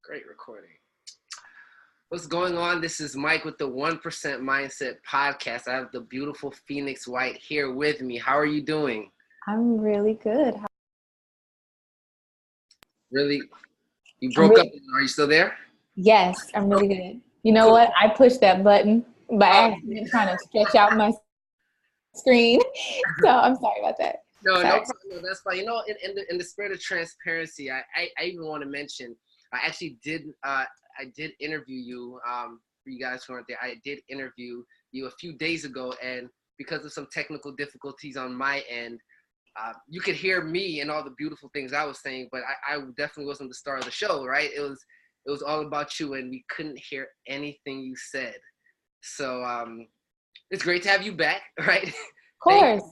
Great recording. What's going on? This is Mike with the 1% Mindset Podcast. I have the beautiful Phoenix White here with me. How are you doing? I'm really good. Really? You broke up. Are you still there? Yes, I'm really good. You know what? I pushed that button by accident, trying to stretch out my screen. So I'm sorry about that. No Sorry. problem. No, that's fine. You know, in the spirit of transparency, I even want to mention, I actually did interview you. For you guys who aren't there, I did interview you a few days ago, and because of some technical difficulties on my end, you could hear me and all the beautiful things I was saying, but I definitely wasn't the star of the show, right? It was all about you, and we couldn't hear anything you said. So it's great to have you back, right? Of course.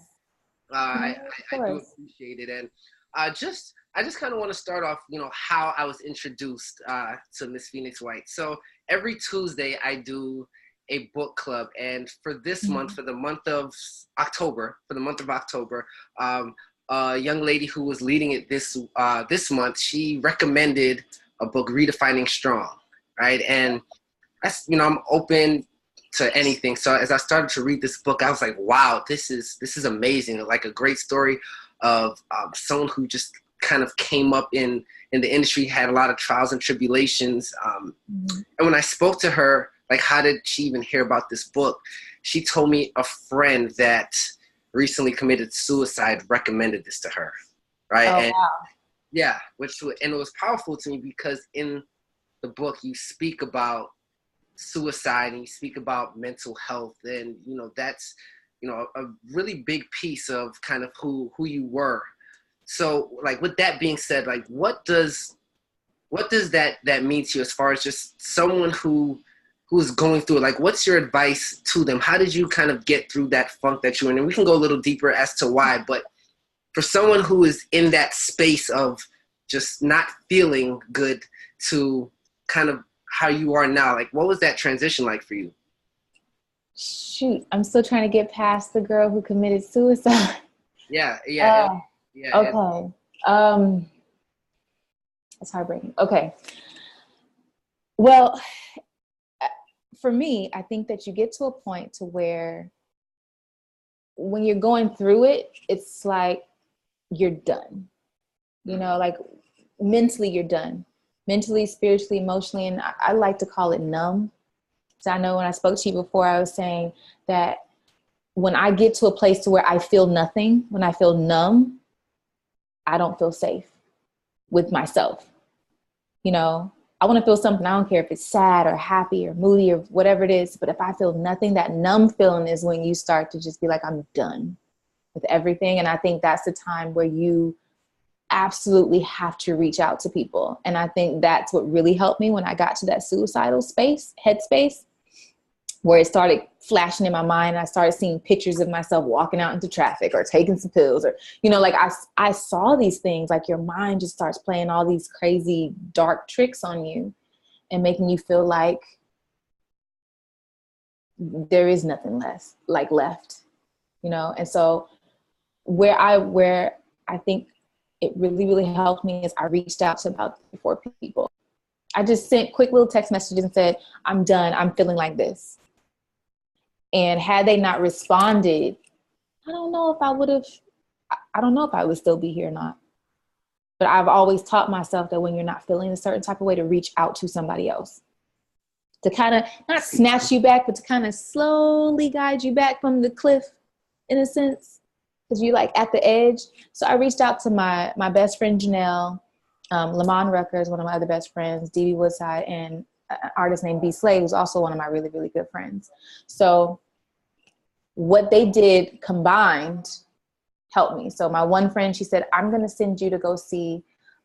I do appreciate it, and I just kind of want to start off, how I was introduced to Miss Phoenix White. So every Tuesday I do a book club, and for this month, for the month of October, a young lady who was leading it this month, she recommended a book, Redefining Strong, right? And that's, I'm open to anything. So as I started to read this book, I was like, wow, this is amazing. Like a great story of someone who just kind of came up in the industry, had a lot of trials and tribulations. And when I spoke to her, like, how did she even hear about this book? She told me a friend that recently committed suicide recommended this to her, right? Oh, and wow. yeah, and it was powerful to me because in the book you speak about suicide and you speak about mental health, and that's a really big piece of kind of who you were. So, like, with that being said, like, what does that mean to you as far as just someone who's going through it? Like, what's your advice to them? How did you kind of get through that funk that you're in? And we can go a little deeper as to why, but for someone who is in that space of just not feeling good to kind of how you are now, like, what was that transition like for you? Shoot, I'm still trying to get past the girl who committed suicide. Yeah. Okay. It's heartbreaking. Okay. Well, for me, I think that you get to a point to where when you're going through it, it's like you're done. Like mentally you're done. Mentally, spiritually, emotionally, and I like to call it numb. So I know when I spoke to you before, I was saying that when I get to a place to where I feel nothing, when I feel numb, I don't feel safe with myself. I want to feel something. I don't care if it's sad or happy or moody or whatever it is. But if I feel nothing, that numb feeling is when you start to just be like, I'm done with everything. And I think that's the time where you absolutely have to reach out to people. And I think that's what really helped me when I got to that suicidal headspace, where it started flashing in my mind. I started seeing pictures of myself walking out into traffic or taking some pills, or, like I saw these things. Like, your mind just starts playing all these crazy dark tricks on you and making you feel like there is nothing left. And so where I think it really, really helped me is I reached out to about 4 people. I just sent quick little text messages and said, I'm done. I'm feeling like this. And had they not responded, I don't know if I would still be here or not. But I've always taught myself that when you're not feeling a certain type of way, to reach out to somebody else, to kind of not snatch you back, but to kind of slowly guide you back from the cliff, in a sense, because you're like at the edge. So I reached out to my best friend, Janelle, Lamont Rucker is one of my other best friends, Dee Dee Woodside, and an artist named B. Slade, who's also one of my really, really good friends. So what they did combined helped me. So my one friend, she said, I'm going to send you to go see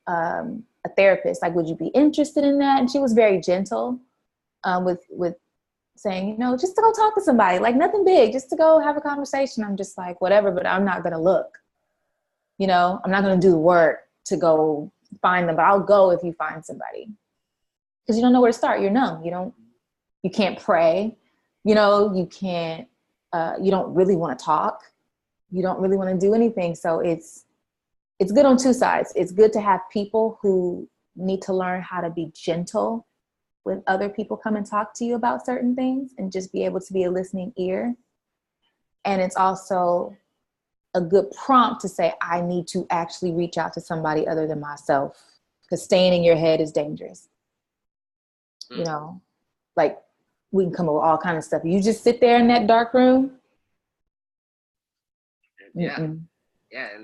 a therapist. Like, would you be interested in that? And she was very gentle with saying, just to go talk to somebody, like nothing big, just to go have a conversation. I'm just like, whatever, but I'm not going to look. I'm not going to do the work to go find them, but I'll go if you find somebody. Because you don't know where to start. You're numb. You can't pray. You can't, you don't really want to talk. You don't really want to do anything. So it's good on two sides. It's good to have people who need to learn how to be gentle with other people come and talk to you about certain things, and just be able to be a listening ear. And it's also a good prompt to say, I need to actually reach out to somebody other than myself, because staying in your head is dangerous. You know, like we can come up with all kinds of stuff. You just sit there in that dark room. Yeah.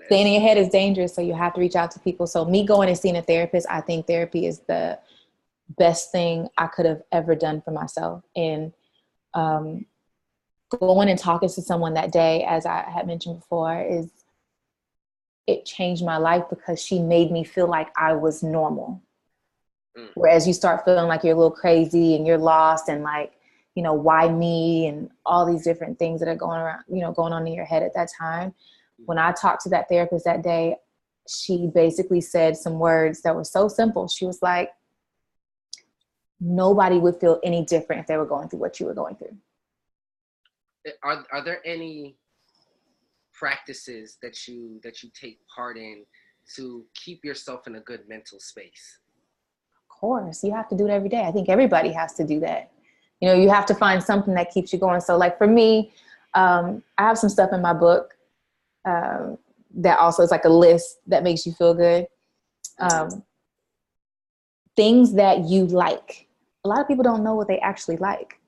Staying in your head is dangerous. So you have to reach out to people. So me going and seeing a therapist, I think therapy is the best thing I could have ever done for myself. And going and talking to someone that day, as I had mentioned before, it changed my life, because she made me feel like I was normal. Whereas you start feeling like you're a little crazy and you're lost, and like, you know, why me, and all these different things that are going around, you know, going on in your head at that time. When I talked to that therapist that day, she basically said some words that were so simple. She was like, nobody would feel any different if they were going through what you were going through. Are there any practices that you take part in to keep yourself in a good mental space? Of course, you have to do it every day. I think everybody has to do that. You know, you have to find something that keeps you going. So like for me, I have some stuff in my book that also is like a list that makes you feel good. Things that you like. A lot of people don't know what they actually like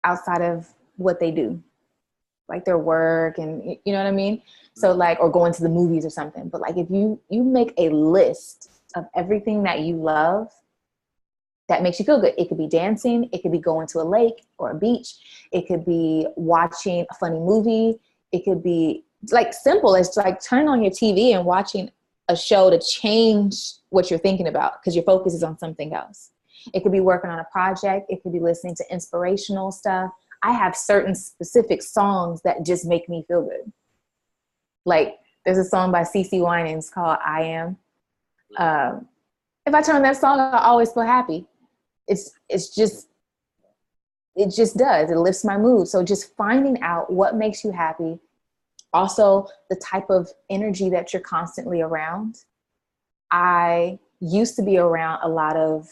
outside of what they do, like their work, and you know what I mean? So like, or going to the movies or something. But like, if you make a list of everything that you love that makes you feel good. It could be dancing. It could be going to a lake or a beach. It could be watching a funny movie. It could be like simple as like turning on your TV and watching a show to change what you're thinking about, because your focus is on something else. It could be working on a project. It could be listening to inspirational stuff. I have certain specific songs that just make me feel good. Like there's a song by CeCe Winans called I Am. If I turn on that song, I always feel happy. It just does. It lifts my mood. So just finding out what makes you happy. Also, the type of energy that you're constantly around. I used to be around a lot of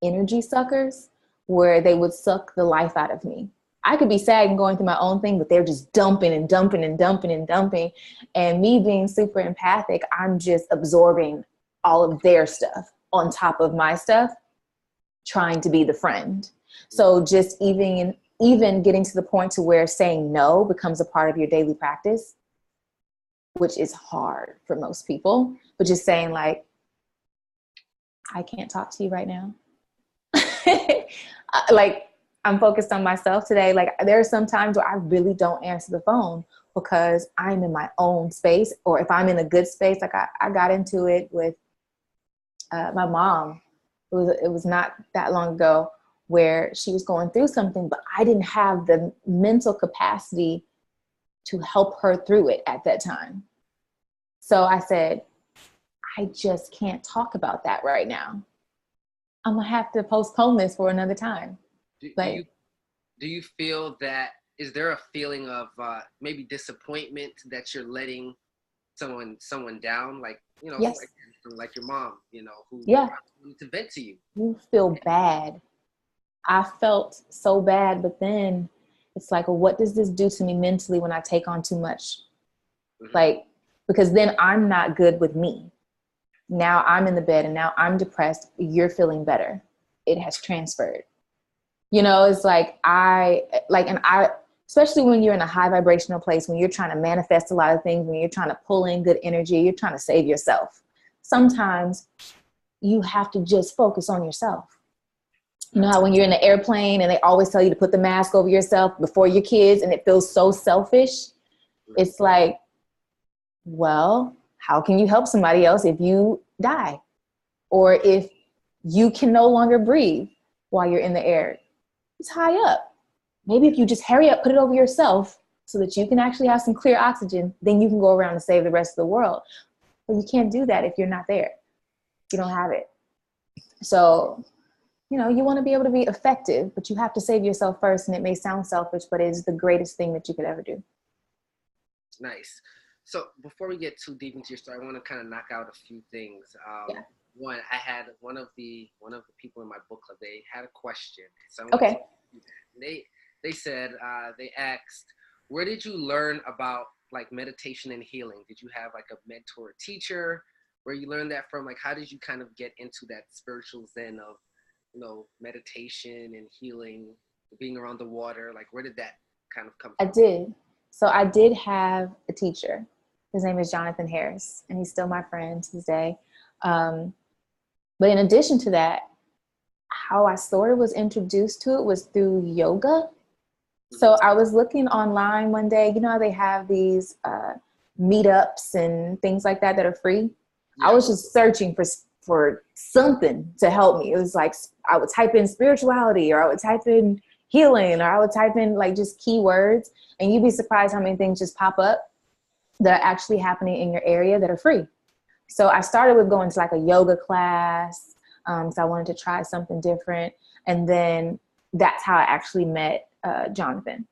energy suckers where they would suck the life out of me. I could be sad and going through my own thing, but they're just dumping and dumping and dumping and dumping. And me being super empathic, I'm just absorbing all of their stuff on top of my stuff, trying to be the friend. So just even getting to the point to where saying no becomes a part of your daily practice, which is hard for most people, but just saying like, I can't talk to you right now. Like I'm focused on myself today. Like there are some times where I really don't answer the phone because I'm in my own space, or if I'm in a good space, like I got into it with my mom. It was not that long ago where she was going through something, but I didn't have the mental capacity to help her through it at that time. So I said, I just can't talk about that right now. I'm gonna have to postpone this for another time. Do you feel that, is there a feeling of maybe disappointment that you're letting someone down? Like, you know, yes. like your mom, you know, who wanted to vent to you. You feel bad. I felt so bad, but then it's like, well, what does this do to me mentally when I take on too much? Mm-hmm. Like, because then I'm not good with me. Now I'm in the bed and now I'm depressed. You're feeling better. It has transferred. You know, it's like especially when you're in a high vibrational place, when you're trying to manifest a lot of things, when you're trying to pull in good energy, you're trying to save yourself. Sometimes you have to just focus on yourself. You know how when you're in the airplane and they always tell you to put the mask over yourself before your kids, and it feels so selfish? It's like, well, how can you help somebody else if you die? Or if you can no longer breathe while you're in the air? It's high up. Maybe if you just hurry up, put it over yourself so that you can actually have some clear oxygen, then you can go around and save the rest of the world. But you can't do that if you're not there. You don't have it. So, you know, you want to be able to be effective, but you have to save yourself first. And it may sound selfish, but it is the greatest thing that you could ever do. Nice. So before we get too deep into your story, I want to kind of knock out a few things. one, I had one of the people in my book club. They had a question, so I want to. Okay. They said they asked, where did you learn about like meditation and healing? Did you have like a mentor, or teacher, where you learned that from? Like, how did you kind of get into that spiritual zen of, meditation and healing, being around the water? Like, where did that kind of come I from? did. So I did have a teacher. His name is Jonathan Harris, and he's still my friend to this day. But in addition to that, how I sort of was introduced to it was through yoga. So I was looking online one day, how they have these meetups and things like that are free. Yeah. I was just searching for something to help me. It was like, I would type in spirituality, or I would type in healing, or I would type in like just keywords, and you'd be surprised how many things just pop up that are actually happening in your area that are free. So I started with going to like a yoga class, because I wanted to try something different. And then that's how I actually met Jonathan.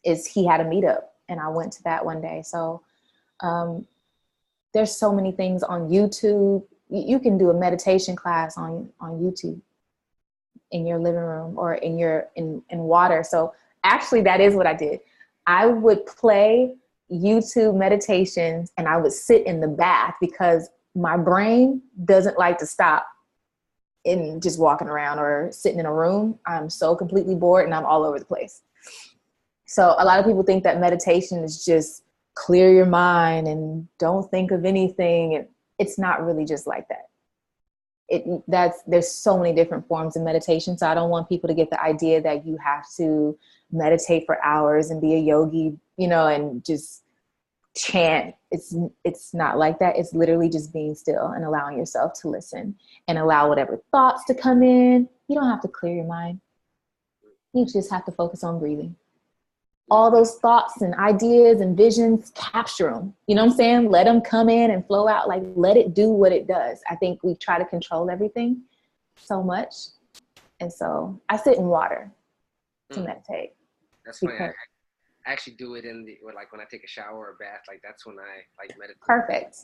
Is he had a meetup, and I went to that one day. So there's so many things on YouTube. You can do a meditation class on YouTube in your living room or in water. So actually that is what I did. I would play YouTube meditations, and I would sit in the bath because my brain doesn't like to stop in just walking around or sitting in a room. I'm so completely bored, and I'm all over the place. So a lot of people think that meditation is just clear your mind and don't think of anything. And it's not really just like that. There's so many different forms of meditation. So I don't want people to get the idea that you have to meditate for hours and be a yogi, and just chant. It's not like that. It's literally just being still and allowing yourself to listen and allow whatever thoughts to come in. You don't have to clear your mind. You just have to focus on breathing. All those thoughts and ideas and visions, capture them. You know what I'm saying? Let them come in and flow out. Like, let it do what it does. I think we try to control everything so much. And so I sit in water to meditate. That's funny. I actually do it like when I take a shower or a bath. Like, that's when I like meditate. Perfect.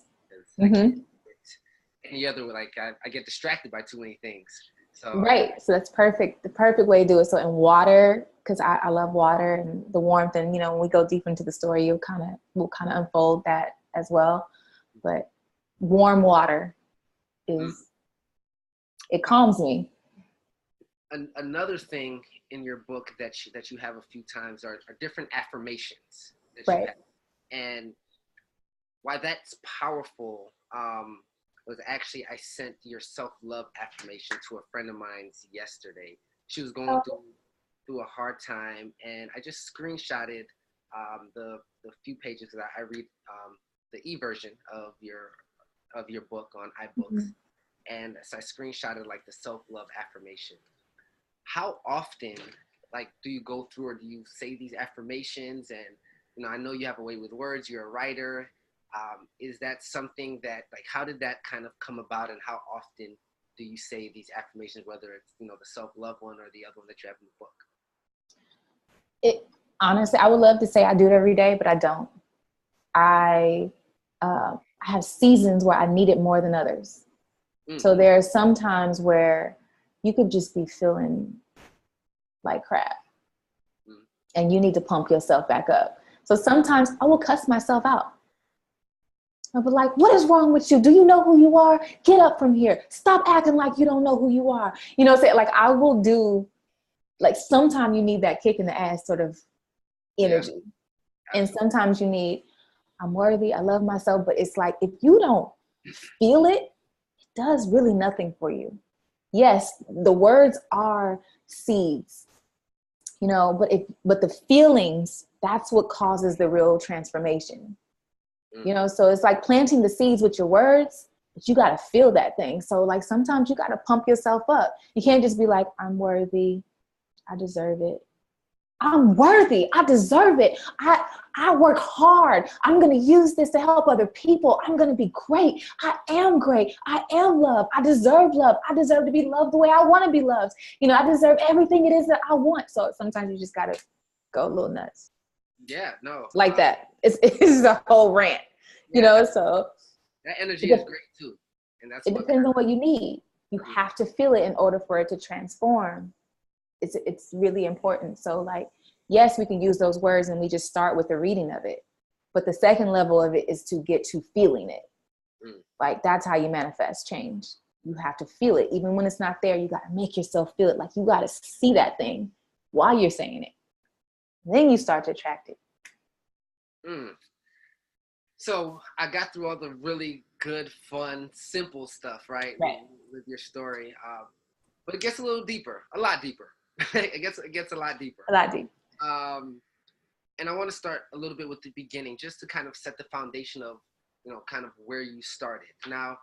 Any other, like, I get distracted by too many things. So right. So that's perfect. The perfect way to do it. So in water, because I love water and the warmth, and when we go deep into the story, we'll kind of unfold that as well. But warm water it calms me. Another thing in your book that you have a few times are different affirmations that right. you have. And why that's powerful was actually I sent your self-love affirmation to a friend of mine yesterday. She was going through a hard time, and I just screenshotted the few pages that I read the e-version of your book on iBooks, and so I screenshotted like the self-love affirmation. How often, like, do you go through, or do you say these affirmations? And I know you have a way with words. You're a writer. Is that something that, like, how did that kind of come about, and how often do you say these affirmations, whether it's the self-love one or the other one that you have in the book? Honestly, I would love to say I do it every day, but I don't. I have seasons where I need it more than others. So there are some times where you could just be feeling like crap, and you need to pump yourself back up. So sometimes I will cuss myself out. I'll be like, what is wrong with you? Do you know who you are? Get up from here. Stop acting like you don't know who you are. Say, like, I will do, like, sometimes you need that kick in the ass sort of energy. Yeah. And sometimes you need, I'm worthy, I love myself. But it's like, if you don't feel it, it does really nothing for you. Yes, the words are seeds, but the feelings, that's what causes the real transformation. So it's like planting the seeds with your words, but you got to feel that thing. So, like, sometimes you got to pump yourself up. You can't just be like, I'm worthy, I deserve it. I'm worthy, I deserve it. I work hard. I'm going to use this to help other people. I'm going to be great. I am great. I am loved. I deserve love. I deserve to be loved the way I want to be loved. I deserve everything it is that I want. So sometimes you just got to go a little nuts. Yeah, no. Like that. It's a whole rant, so. That energy is great too. And that's It what depends on what you need. You Mhm. have to feel it in order for it to transform. It's really important. So like, yes, we can use those words and we just start with the reading of it. But the second level of it is to get to feeling it. Mm. Like that's how you manifest change. You have to feel it. Even when it's not there, you got to make yourself feel it. Like you got to see that thing while you're saying it. Then you start to attract it. Mm. So I got through all the really good, fun, simple stuff, right, Right. with your story. But it gets a little deeper, a lot deeper. It gets a lot deeper. A lot deep. Um, and I want to start a little bit with the beginning, just to kind of set the foundation of, kind of where you started. Now,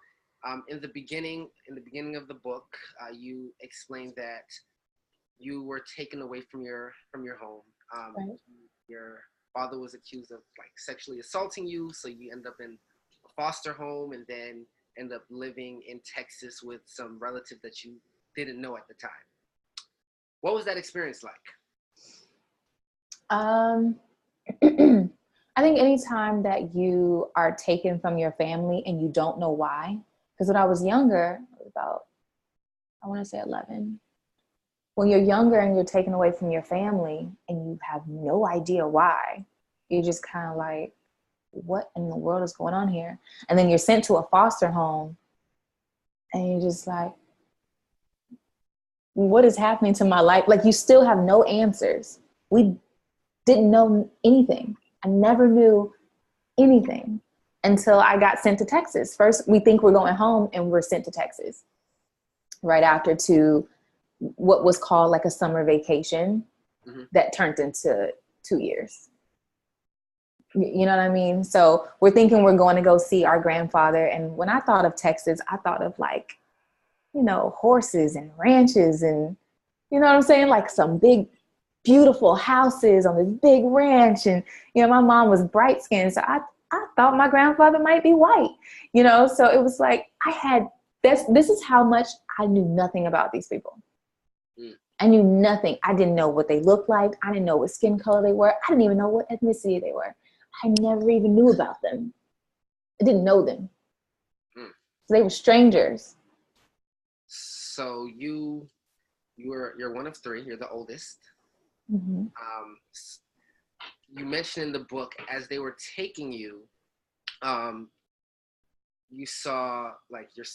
in the beginning of the book, you explained that you were taken away from your home. Right. Your father was accused of like sexually assaulting you, so you end up in a foster home, and then end up living in Texas with some relative that you didn't know at the time. What was that experience like? Um, I think anytime that you are taken from your family and you don't know why, because when I was younger, I was about, I want to say 11. When you're younger and you're taken away from your family and you have no idea why, you're just kind of like, what in the world is going on here? And then you're sent to a foster home and you're just like, what is happening to my life? Like you still have no answers. We didn't know anything. I never knew anything until I got sent to Texas. First, we think we're going home and we're sent to Texas right after to what was called like a summer vacation that turned into 2 years. You know what I mean? So we're thinking we're going to go see our grandfather. And when I thought of Texas, I thought of like, horses and ranches and, you know what I'm saying? Like some big, beautiful houses on this big ranch. And, my mom was bright skinned. So I thought my grandfather might be white, so it was like, this is how much I knew nothing about these people. I knew nothing. I didn't know what they looked like. I didn't know what skin color they were. I didn't even know what ethnicity they were. I never even knew about them. I didn't know them. So they were strangers. So you're one of three. You're the oldest. Mm-hmm. You mentioned in the book, as they were taking you, you saw like your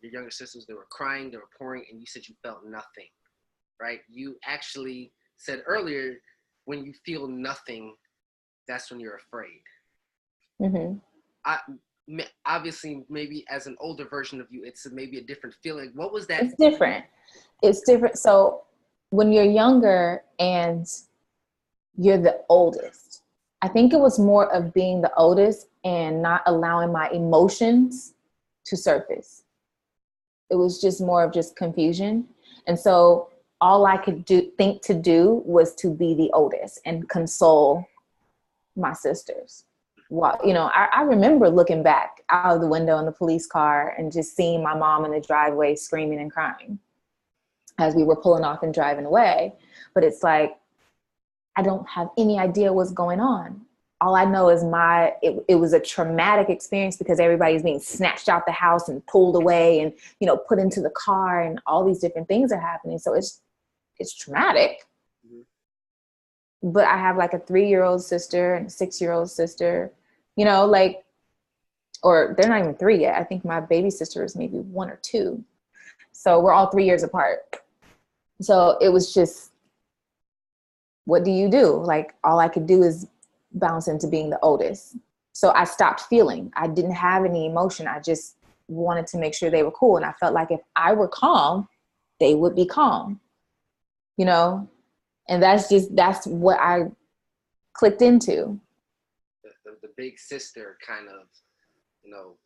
younger sisters. They were crying, they were pouring, and you said you felt nothing, right? You actually said earlier, when you feel nothing, that's when you're afraid. Mm-hmm. Obviously, maybe as an older version of you, it's maybe a different feeling. What was that? It's different. So when you're younger and you're the oldest, I think it was more of being the oldest and not allowing my emotions to surface. It was just more of just confusion. And so all I could think to do was to be the oldest and console my sisters. Well, I remember looking back out of the window in the police car and just seeing my mom in the driveway screaming and crying as we were pulling off and driving away. But it's like, I don't have any idea what's going on. All I know is it was a traumatic experience because everybody's being snatched out the house and pulled away and, put into the car, and all these different things are happening. So it's traumatic. Mm-hmm. But I have like a 3-year-old sister and a 6-year-old sister, or they're not even 3 yet. I think my baby sister is maybe 1 or 2. So we're all 3 years apart. So it was just, what do you do? Like, all I could do is bounce into being the oldest. So I stopped feeling. I didn't have any emotion. I just wanted to make sure they were cool. And I felt like if I were calm, they would be calm, and that's what I clicked into. The big sister kind of,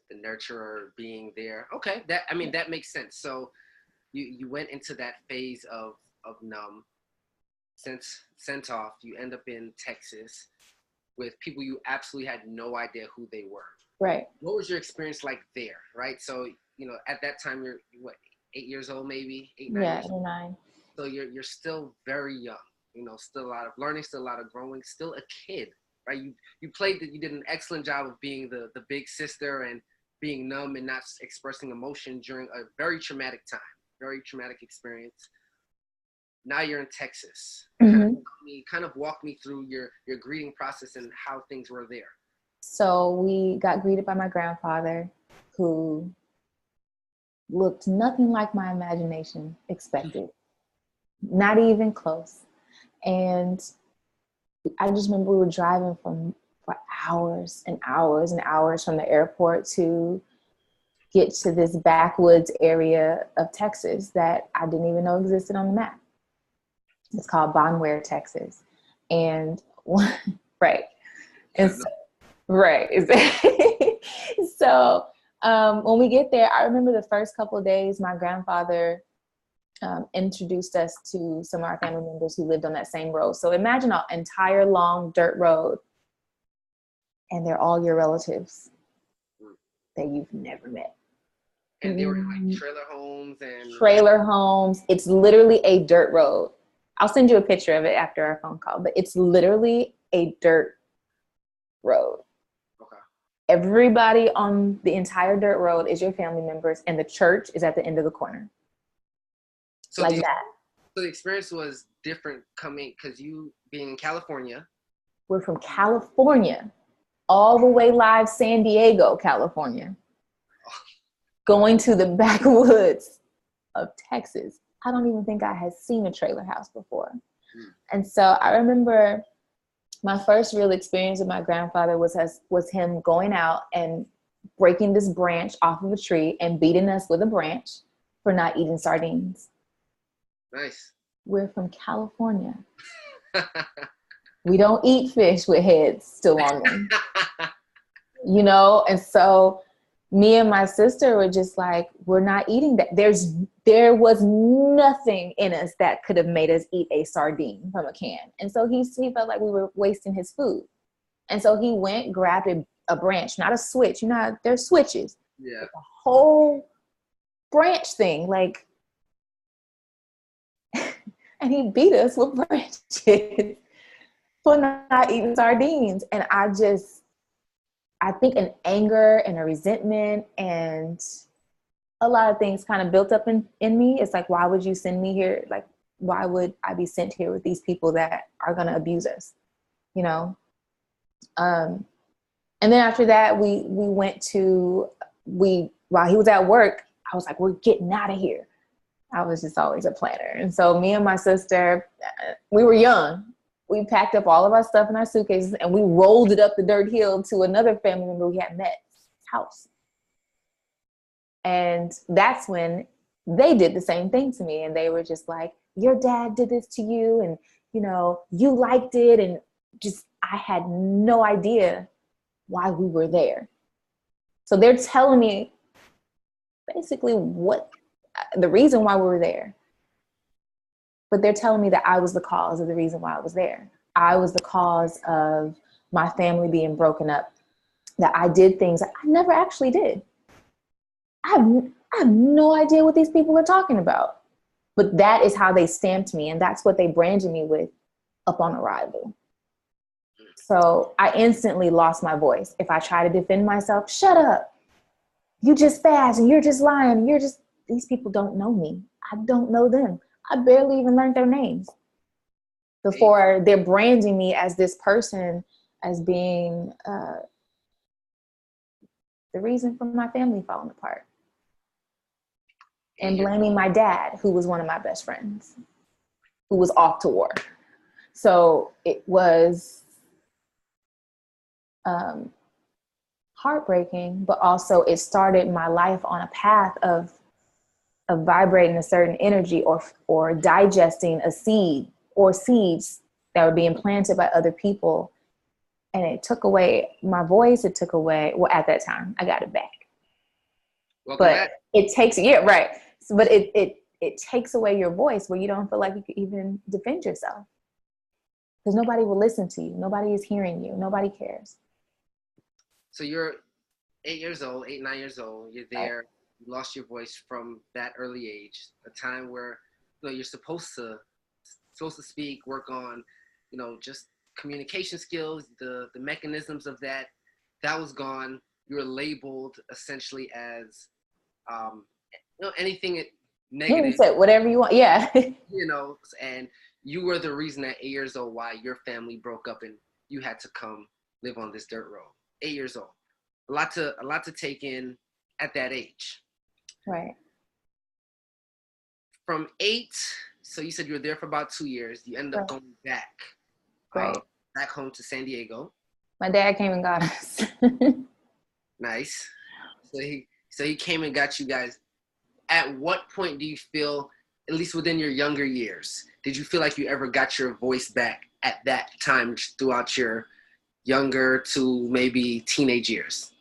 the nurturer being there. Okay. That makes sense. So you went into that phase of numb, sent off. You end up in Texas with people you absolutely had no idea who they were. Right. What was your experience like there? Right. So, at that time you're what, 8 years old, maybe 8, 9 years old. 9. So you're still very young, still a lot of learning, still a lot of growing, still a kid, right? You did an excellent job of being the big sister and being numb and not expressing emotion during a very traumatic time, very traumatic experience. Now you're in Texas. Mm-hmm. Kind of walk me through your greeting process and how things were there. So we got greeted by my grandfather, who looked nothing like my imagination expected, not even close. And I just remember we were driving for hours and hours and hours from the airport to get to this backwoods area of Texas that I didn't even know existed on the map. It's called Bonware, Texas. And right. And so, right. So when we get there, I remember the first couple of days, my grandfather introduced us to some of our family members who lived on that same road. So imagine an entire long dirt road, and they're all your relatives that you've never met. And they were in like trailer homes and trailer homes. It's literally a dirt road. I'll send you a picture of it after our phone call, but it's literally a dirt road. Okay. Everybody on the entire dirt road is your family members, and the church is at the end of the corner. So like that. So the experience was different coming, because you being in California. We're from California, all the way live San Diego, California, going to the backwoods of Texas. I don't even think I had seen a trailer house before. And so I remember my first real experience with my grandfather was him going out and breaking this branch off of a tree and beating us with a branch for not eating sardines. Nice. We're from California. We don't eat fish with heads still on them. You know, and so me and my sister were just like, we're not eating that. There was nothing in us that could have made us eat a sardine from a can. And so he felt like we were wasting his food. And so he went, grabbed a branch, not a switch. You know how there's switches. Yeah. A whole branch thing, like, and he beat us with branches for not eating sardines. And I think an anger and a resentment and a lot of things kind of built up in me. It's like, why would you send me here? Like, why would I be sent here with these people that are going to abuse us? You know? And then after that, while he was at work, I was like, we're getting out of here. I was just always a planner. And so me and my sister, we were young. We packed up all of our stuff in our suitcases and we rolled it up the dirt hill to another family member we had met's house. And that's when they did the same thing to me. And they were just like, your dad did this to you. And, you know, you liked it. And just, I had no idea why we were there. So they're telling me basically the reason why we were there. But they're telling me that I was the cause of the reason why I was there. I was the cause of my family being broken up, that I did things that I never actually did. I have no idea what these people are talking about. But that is how they stamped me, and that's what they branded me with upon arrival. So I instantly lost my voice. If I try to defend myself, shut up. You just fast and you're just lying. These people don't know me. I don't know them. I barely even learned their names before they're branding me as this person, as being the reason for my family falling apart. And blaming my dad, who was one of my best friends, who was off to war. So it was heartbreaking, but also it started my life on a path of vibrating a certain energy or digesting a seed or seeds that were being planted by other people. And it took away my voice. It took away, well, at that time, I got it back. Welcome but back. It takes, yeah, right. So, but it takes away your voice where you don't feel like you could even defend yourself. Because nobody will listen to you. Nobody is hearing you. Nobody cares. So you're 9 years old. You're there. Right. You lost your voice from that early age, a time where, you know, you're supposed to speak, work on, you know, just communication skills, the mechanisms of that was gone. you were labeled essentially as, anything You can negative, say whatever you want. Yeah. and you were the reason at 8 years old why your family broke up and you had to come live on this dirt road. 8 years old. A lot to take in at that age. Right. From 8, so you said you were there for about 2 years. You ended up going back, Right. back home to San Diego. My dad came and got us. Nice. So he came and got you guys. At what point do you feel, at least within your younger years, did you feel like you ever got your voice back at that time throughout your younger to maybe teenage years?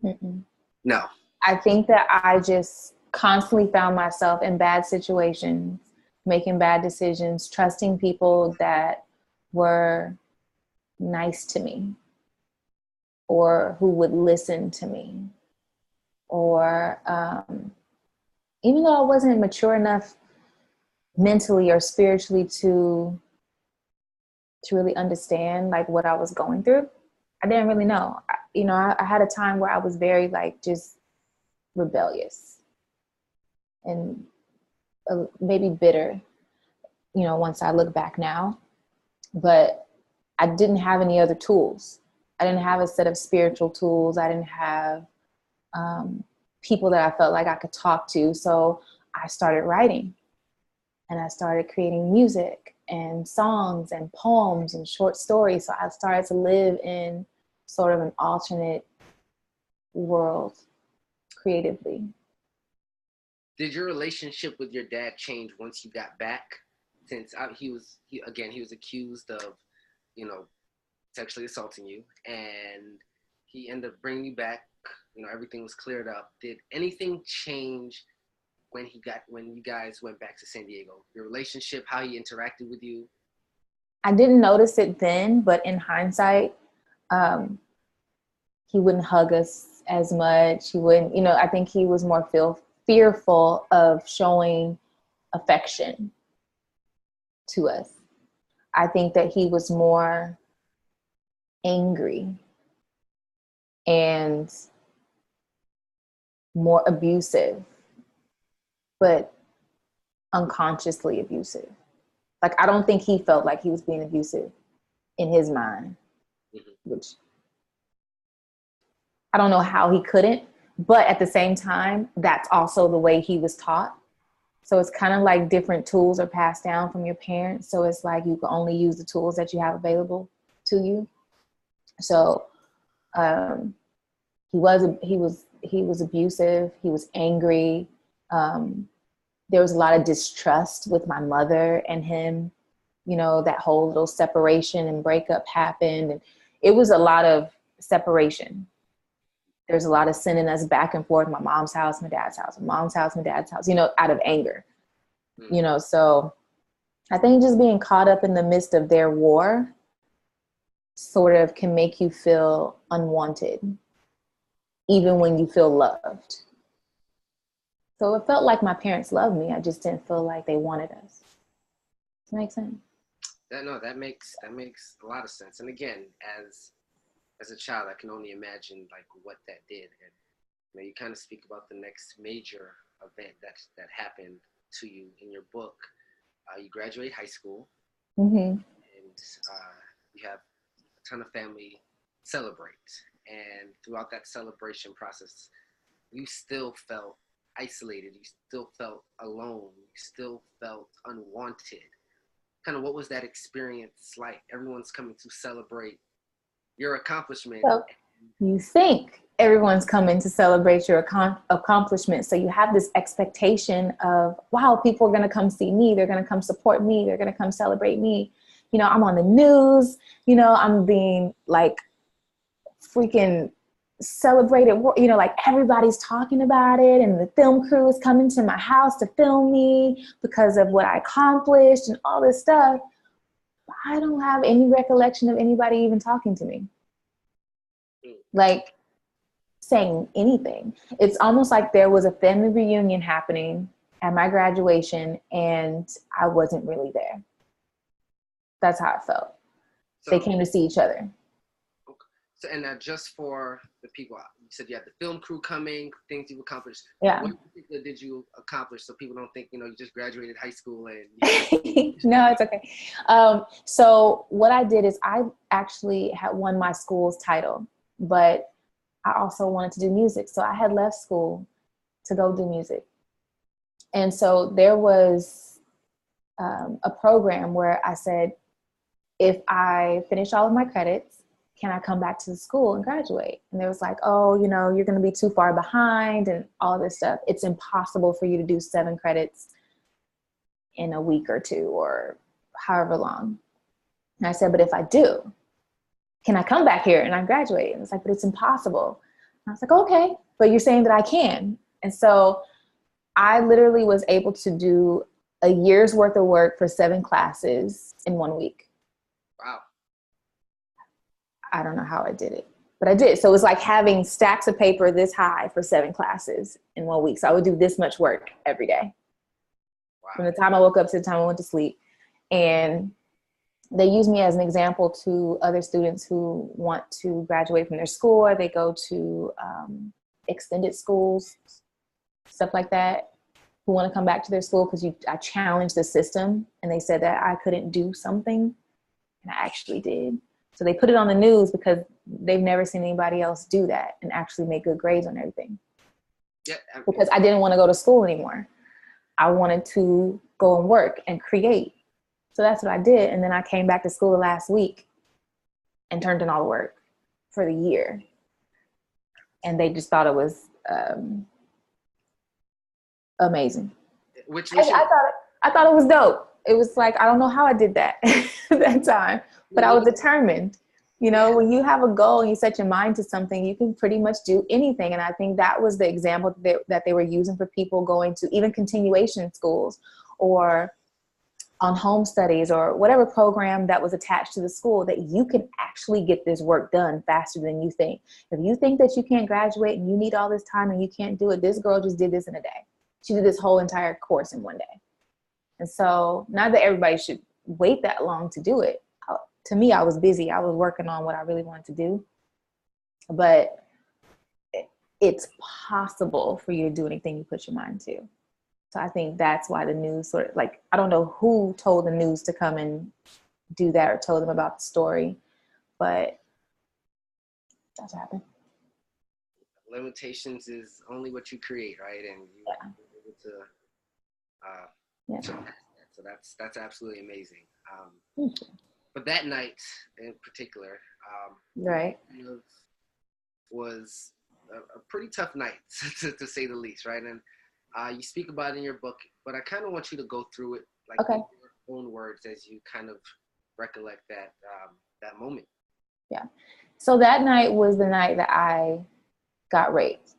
Mm-mm. No. I think that I just constantly found myself in bad situations, making bad decisions, trusting people that were nice to me or who would listen to me. Or even though I wasn't mature enough mentally or spiritually to really understand like what I was going through, I didn't really know. I had a time where I was very like just rebellious and maybe bitter, once I look back now. But I didn't have any other tools. I didn't have a set of spiritual tools. I didn't have people that I felt like I could talk to. So I started writing, and I started creating music and songs and poems and short stories. So I started to live in sort of an alternate world creatively. Did your relationship with your dad change once you got back? Since he was accused of, sexually assaulting you, and he ended up bringing you back. Everything was cleared up. Did anything change when you guys went back to San Diego? Your relationship, how he interacted with you? I didn't notice it then, but in hindsight, he wouldn't hug us as much. He wouldn't, I think he was more fearful of showing affection to us. I think that he was more angry and more abusive, but unconsciously abusive. Like, I don't think he felt like he was being abusive in his mind, which I don't know how he couldn't, but at the same time, that's also the way he was taught. So it's kind of like different tools are passed down from your parents. So it's like you can only use the tools that you have available to you. So he was abusive. He was angry. There was a lot of distrust with my mother and him. That whole little separation and breakup happened, and it was a lot of separation. There's a lot of sending us back and forth, my mom's house, my dad's house, my mom's house, my dad's house, out of anger. So I think just being caught up in the midst of their war sort of can make you feel unwanted, even when you feel loved. So it felt like my parents loved me. I just didn't feel like they wanted us. Does that make sense? That makes a lot of sense. And again, as a child, I can only imagine like what that did. And you kind of speak about the next major event that happened to you in your book. You graduate high school, and you have a ton of family celebrate. And throughout that celebration process, you still felt isolated. You still felt alone. You still felt unwanted. Kind of what was that experience like? Everyone's coming to celebrate your accomplishment. So you think everyone's coming to celebrate your accomplishment. So you have this expectation of, wow, people are going to come see me. They're going to come support me. They're going to come celebrate me. I'm on the news. I'm being like freaking celebrated. Like everybody's talking about it. And the film crew is coming to my house to film me because of what I accomplished and all this stuff. But I don't have any recollection of anybody even talking to me, like saying anything. It's almost like there was a family reunion happening at my graduation and I wasn't really there. That's how I felt. So, they came to see each other. So, and just for the people, you said you had the film crew coming, things you've accomplished. Yeah. What particular did you accomplish so people don't think, you know, you just graduated high school and No, it's okay. So what I did is I actually had won my school's title, but I also wanted to do music. So I had left school to go do music. And so there was a program where I said, if I finish all of my credits, can I come back to the school and graduate? And they was like, oh, you know, you're going to be too far behind and all this stuff. It's impossible for you to do 7 credits in a week or 2 or however long. And I said, but if I do, can I come back here and I graduate? And it's like, but it's impossible. And I was like, okay, but you're saying that I can. And so I literally was able to do a year's worth of work for 7 classes in 1 week. Wow. I don't know how I did it, but I did. So it was like having stacks of paper this high for 7 classes in 1 week. So I would do this much work every day. Wow. From the time I woke up to the time I went to sleep. And they use me as an example to other students who want to graduate from their school, or they go to extended schools, stuff like that, who want to come back to their school because I challenged the system and they said that I couldn't do something, and I actually did. So they put it on the news because they've never seen anybody else do that and actually make good grades on everything. Yeah. Because I didn't want to go to school anymore. I wanted to go and work and create. So that's what I did. And then I came back to school last week and turned in all the work for the year. And they just thought it was amazing. I thought it was dope. It was like, I don't know how I did that at that time, but I was determined. You know, when you have a goal and you set your mind to something, you can pretty much do anything. And I think that was the example that they were using for people going to even continuation schools or on home studies or whatever program that was attached to the school, that you can actually get this work done faster than you think. If you think that you can't graduate and you need all this time and you can't do it, this girl just did this in a day. She did this whole entire course in 1 day. And so not that everybody should wait that long to do it. To me, I was busy. I was working on what I really wanted to do. But it's possible for you to do anything you put your mind to. So I think that's why the news sort of, like, I don't know who told the news to come and do that or told them about the story, but that's what happened. Limitations is only what you create, right? And you were able to so that's absolutely amazing. But that night in particular, right, was a pretty tough night to say the least, right? And you speak about it in your book, but I kind of want you to go through it in your own words as you kind of recollect that moment. Yeah. So that night was the night that I got raped.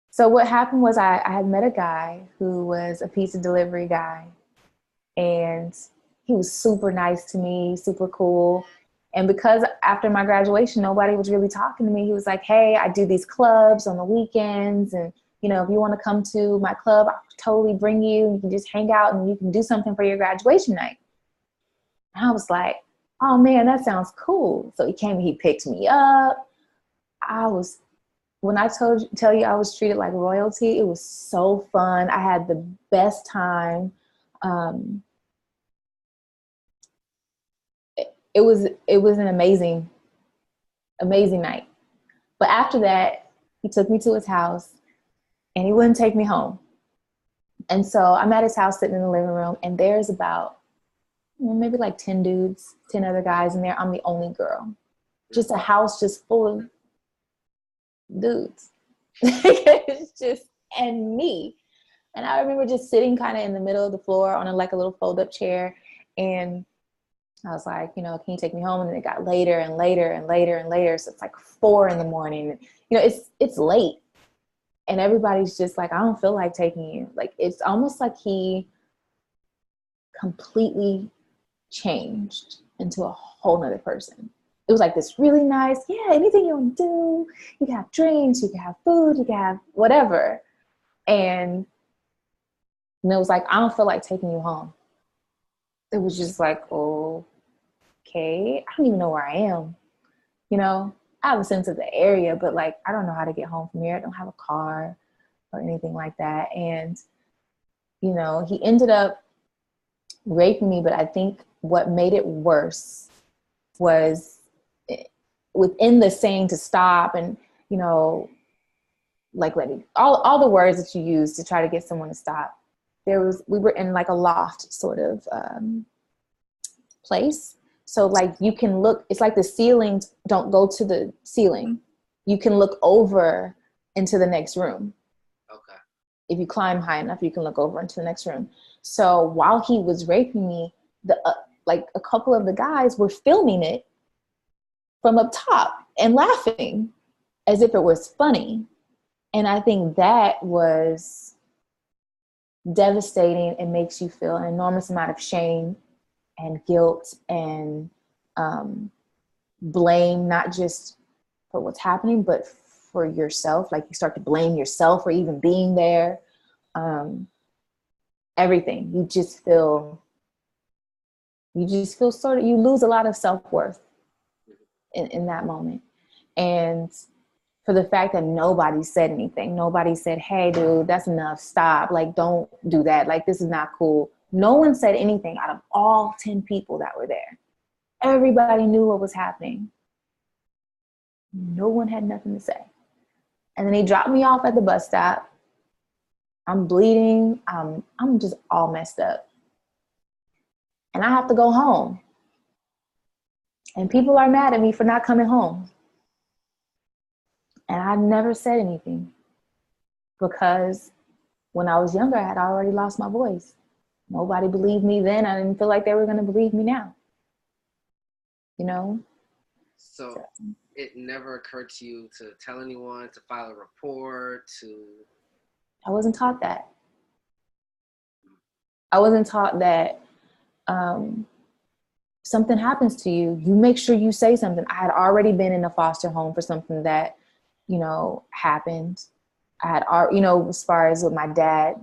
So what happened was I had met a guy who was a pizza delivery guy, and he was super nice to me, super cool. And because after my graduation, nobody was really talking to me, he was like, hey, I do these clubs on the weekends. And, you know, if you want to come to my club, I'll totally bring you. You can just hang out and you can do something for your graduation night. And I was like, oh man, that sounds cool. So he came and he picked me up. When I tell you I was treated like royalty, it was so fun. I had the best time. It was an amazing night. But after that, he took me to his house and he wouldn't take me home. And so I'm at his house sitting in the living room, and there's about maybe like 10 dudes, 10 other guys in there. I'm the only girl. Just a house just full of dudes. It's just, and me. And I remember just sitting kind of in the middle of the floor on a little fold-up chair, and I was like, you know, can you take me home? And then it got later and later and later and later. So it's like 4 a.m. You know, it's late. And everybody's just like, I don't feel like taking you. Like, it's almost like he completely changed into a whole nother person. It was like this really nice, anything you want to do. You can have drinks, you can have food, you can have whatever. And it was like, I don't feel like taking you home. It was just like, oh, okay, I don't even know where I am. You know, I have a sense of the area, but like, I don't know how to get home from here. I don't have a car or anything like that. And, you know, he ended up raping me, but I think what made it worse was within the saying to stop and, you know, like all the words that you use to try to get someone to stop. We were in like a loft sort of place. So like you can look, it's like the ceilings don't go to the ceiling. You can look over into the next room. Okay. If you climb high enough, you can look over into the next room. So while he was raping me, like a couple of the guys were filming it from up top and laughing as if it was funny. And I think that was devastating. It makes you feel an enormous amount of shame and guilt and blame, not just for what's happening, but for yourself. Like you start to blame yourself for even being there. Everything. You just feel sort of, you lose a lot of self-worth in that moment. And for the fact that nobody said anything, nobody said, hey dude, that's enough, stop, like don't do that, like this is not cool. No one said anything out of all 10 people that were there. Everybody knew what was happening. No one had nothing to say. And then he dropped me off at the bus stop. I'm bleeding. I'm just all messed up. And I have to go home. And people are mad at me for not coming home. And I never said anything because when I was younger, I had already lost my voice. Nobody believed me then. I didn't feel like they were going to believe me now. You know? So it never occurred to you to tell anyone, to file a report, I wasn't taught that. I wasn't taught that something happens to you, you make sure you say something. I had already been in a foster home for something that, you know, happened. I had, you know, as far as what my dad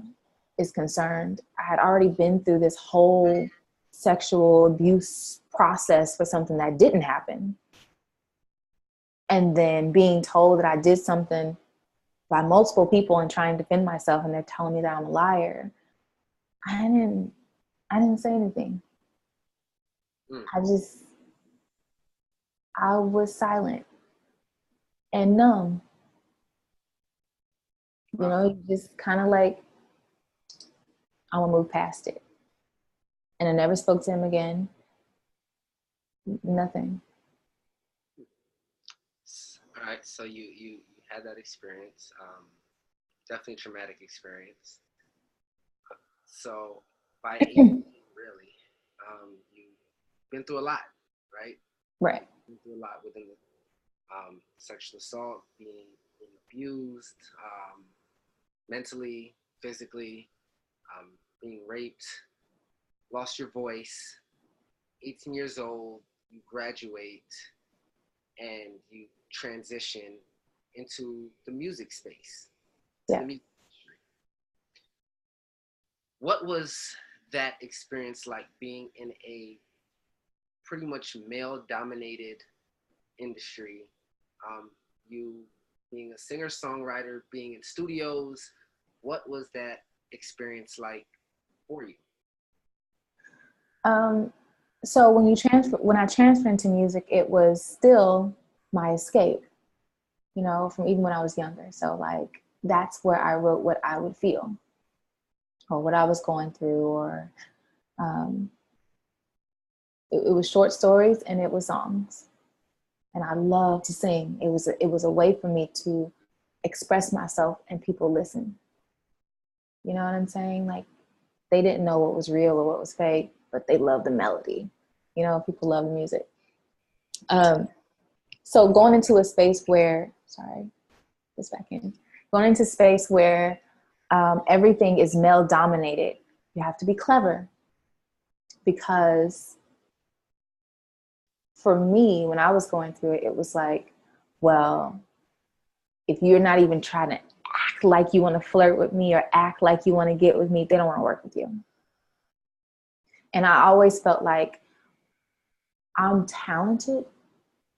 is concerned, I had already been through this whole sexual abuse process for something that didn't happen. And then being told that I did something by multiple people and trying to defend myself, and they're telling me that I'm a liar. I didn't say anything. I was silent and numb. You know, just kind of like, I'm gonna move past it. And I never spoke to him again. Nothing. All right, so you had that experience, definitely traumatic experience. So by 18, really, you've been through a lot, right? Right. Been through a lot within the sexual assault, being abused, mentally, physically, being raped, lost your voice. 18 years old, you graduate, and you transition into the music space. Yeah. The music industry. What was that experience like, being in a pretty much male-dominated industry? You being a singer-songwriter, being in studios, what was that experience like for you? So when I transferred into music, it was still my escape, you know, from even when I was younger. So like, that's where I wrote what I would feel or what I was going through, or it was short stories and it was songs. And I love to sing. It was a way for me to express myself and people listen. You know what I'm saying? Like, they didn't know what was real or what was fake, but they loved the melody. You know, people love the music. So going into a space where, going into space where everything is male dominated, you have to be clever. Because for me, when I was going through it, it was like, well, if you're not even trying to act like you want to flirt with me or act like you want to get with me, they don't want to work with you. And I always felt like I'm talented.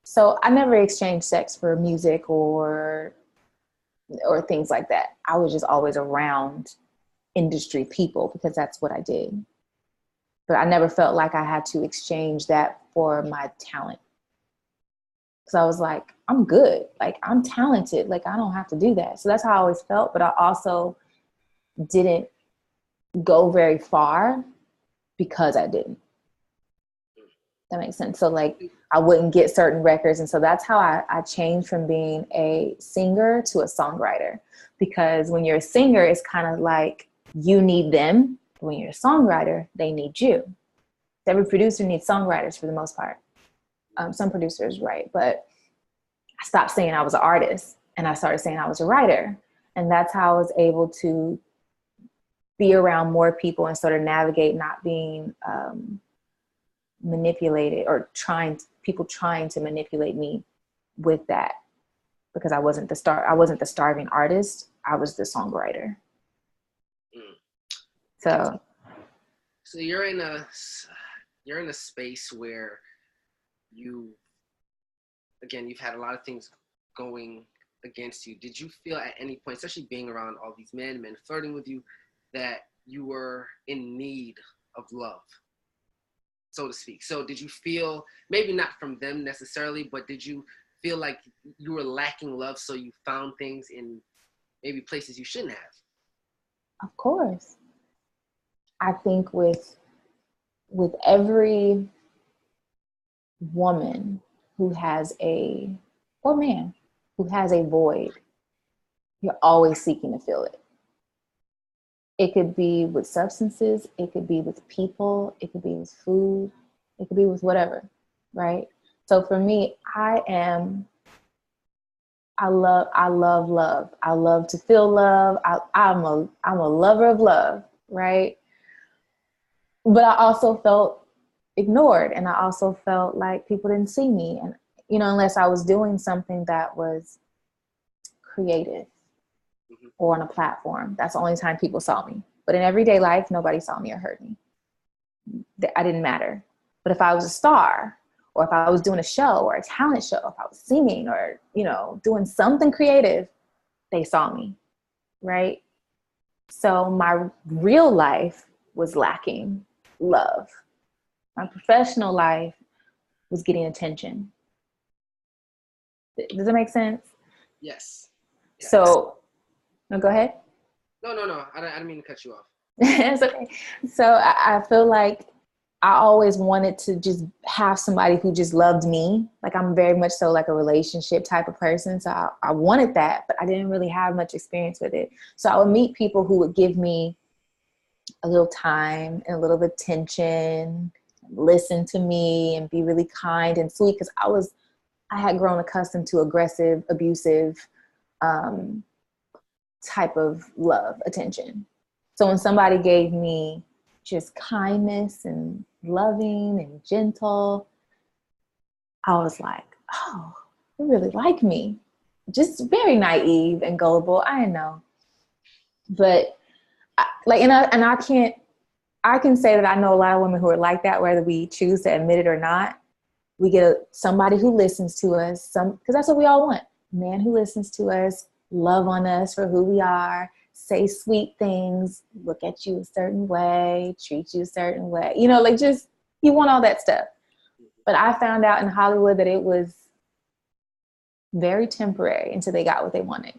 So I never exchanged sex for music or things like that. I was just always around industry people because that's what I did. But I never felt like I had to exchange that for my talent. Because I was like, I'm good. Like, I'm talented. Like, I don't have to do that. So that's how I always felt. But I also didn't go very far because I didn't. That makes sense. So like I wouldn't get certain records. And so that's how I changed from being a singer to a songwriter. Because when you're a singer, it's kind of like you need them. When you're a songwriter, they need you. Every producer needs songwriters for the most part. Some producers write, but I stopped saying I was an artist and I started saying I was a writer. And that's how I was able to be around more people and sort of navigate not being manipulated or people trying to manipulate me with that, because I wasn't the starving artist. I was the songwriter. So you're in a space where you've had a lot of things going against you. Did you feel at any point, especially being around all these men flirting with you, that you were in need of love, so to speak? So did you feel, maybe not from them necessarily, but did you feel like you were lacking love, so you found things in maybe places you shouldn't have? Of course. I think with every woman who has or man who has a void, you're always seeking to fill it. It could be with substances, it could be with people, it could be with food, it could be with whatever, right? So for me, I love love. I love to feel love. I'm a lover of love, right? But I also felt ignored, and I also felt like people didn't see me, and unless I was doing something that was creative or on a platform, that's the only time people saw me. But in everyday life, nobody saw me or heard me. I didn't matter. But if I was a star, or if I was doing a show or a talent show, if I was singing or, doing something creative, they saw me, right? So my real life was lacking love. My professional life was getting attention. Does that make sense? Yes. So, no, go ahead. No. I didn't mean to cut you off. It's okay. So I feel like I always wanted to just have somebody who just loved me. Like, I'm very much so like a relationship type of person. So I wanted that, but I didn't really have much experience with it. So I would meet people who would give me a little time and a little bit of attention, listen to me and be really kind and sweet. Cause I had grown accustomed to aggressive, abusive, type of love, attention. So when somebody gave me just kindness and loving and gentle, I was like, oh, they really like me. Just very naive and gullible. I didn't know. But I can say that I know a lot of women who are like that, whether we choose to admit it or not. We get somebody who listens to us, because that's what we all want. A man who listens to us, love on us for who we are, say sweet things, look at you a certain way, treat you a certain way. Just, you want all that stuff. But I found out in Hollywood that it was very temporary until they got what they wanted.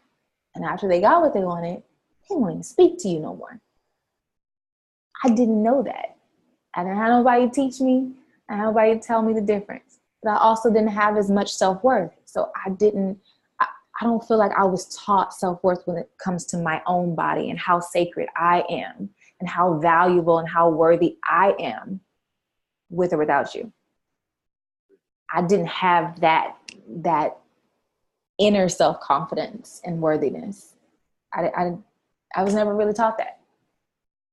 And after they got what they wanted, they won't even speak to you no more. I didn't know that. I didn't have nobody teach me. I didn't have nobody tell me the difference. But I also didn't have as much self-worth. So I don't feel like I was taught self-worth when it comes to my own body and how sacred I am and how valuable and how worthy I am with or without you. I didn't have that inner self-confidence and worthiness. I was never really taught that.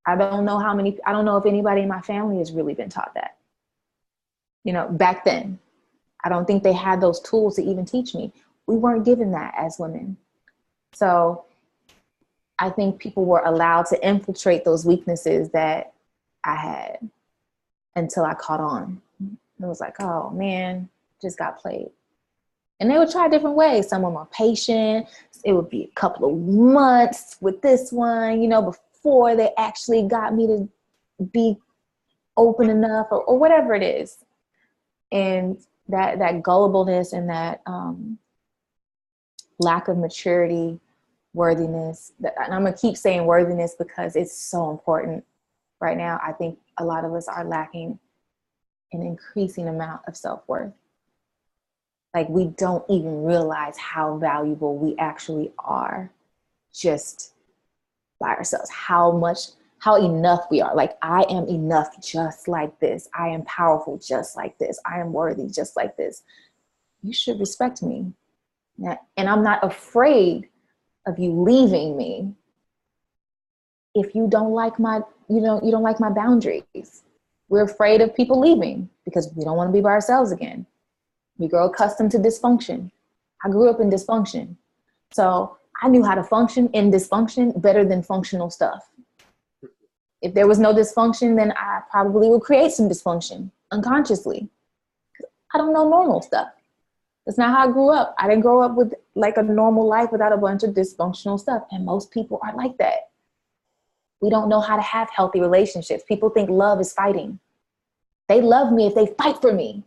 I don't know if anybody in my family has really been taught that. Back then, I don't think they had those tools to even teach me. We weren't given that as women. So I think people were allowed to infiltrate those weaknesses that I had until I caught on. And it was like, oh man, just got played. And they would try different ways. Some were more patient. It would be a couple of months with this one, you know, before they actually got me to be open enough or whatever it is. And that gullibleness and that lack of maturity, worthiness, and I'm going to keep saying worthiness because it's so important right now. I think a lot of us are lacking an increasing amount of self-worth. Like we don't even realize how valuable we actually are just by ourselves, how enough we are. Like I am enough just like this. I am powerful just like this. I am worthy just like this. You should respect me. And I'm not afraid of you leaving me if you don't like you don't like my boundaries. We're afraid of people leaving because we don't want to be by ourselves again. We grow accustomed to dysfunction. I grew up in dysfunction. So I knew how to function in dysfunction better than functional stuff. If there was no dysfunction, then I probably would create some dysfunction unconsciously. I don't know normal stuff. That's not how I grew up. I didn't grow up with like a normal life without a bunch of dysfunctional stuff. And most people are like that. We don't know how to have healthy relationships. People think love is fighting. They love me if they fight for me.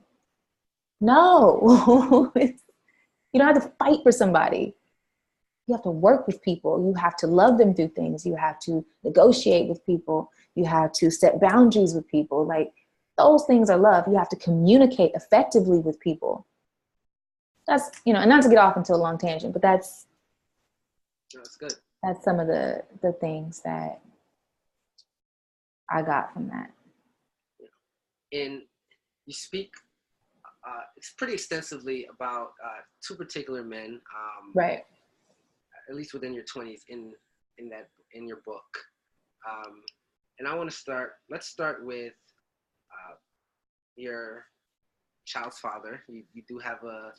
No, you don't have to fight for somebody. You have to work with people. You have to love them through things. You have to negotiate with people. You have to set boundaries with people. Like those things are love. You have to communicate effectively with people. That's, and not to get off into a long tangent, but that's good. That's some of the things that I got from that. And you speak it's pretty extensively about two particular men, right? At least within your 20s in your book. And I want to start. Let's start with your child's father. You do have a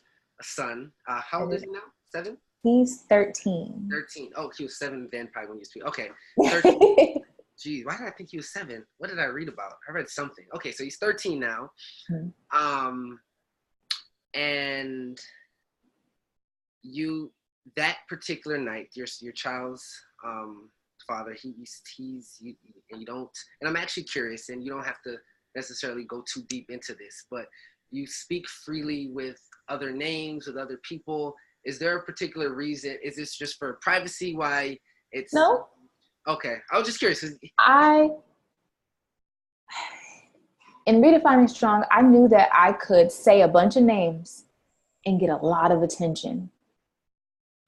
son. How old is he now? 7? He's 13. 13. Oh, he was 7 then, probably when you speak. Okay, 13. Geez, why did I think he was 7? What did I read about? I read something. Okay, so he's 13 now. Mm-hmm. And that particular night, your child's father, he's you don't, and I'm actually curious, and you don't have to necessarily go too deep into this, but you speak freely with other names, with other people. Is there a particular reason? Is this just for privacy? Why it's no? Okay, I was just curious. In Redefining Strong, I knew that I could say a bunch of names and get a lot of attention.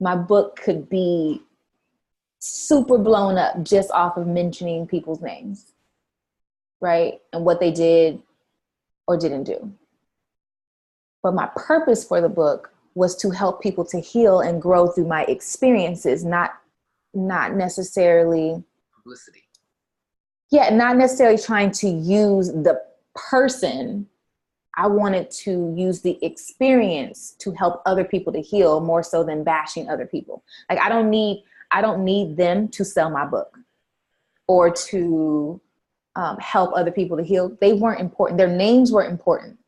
My book could be super blown up just off of mentioning people's names, right? And what they did or didn't do. But my purpose for the book was to help people to heal and grow through my experiences, not necessarily publicity. Yeah, not necessarily trying to use the person. I wanted to use the experience to help other people to heal more so than bashing other people. Like I don't need them to sell my book or to help other people to heal. They weren't important. Their names were important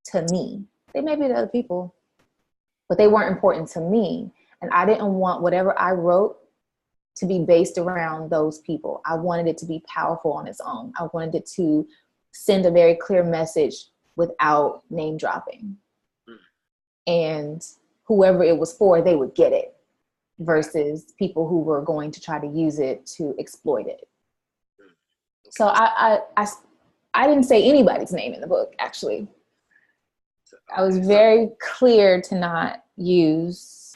to me. They may be to other people, but they weren't important to me. And I didn't want whatever I wrote to be based around those people. I wanted it to be powerful on its own. I wanted it to send a very clear message without name dropping. And whoever it was for, they would get it versus people who were going to try to use it to exploit it. So I didn't say anybody's name in the book, actually. I was very clear to not use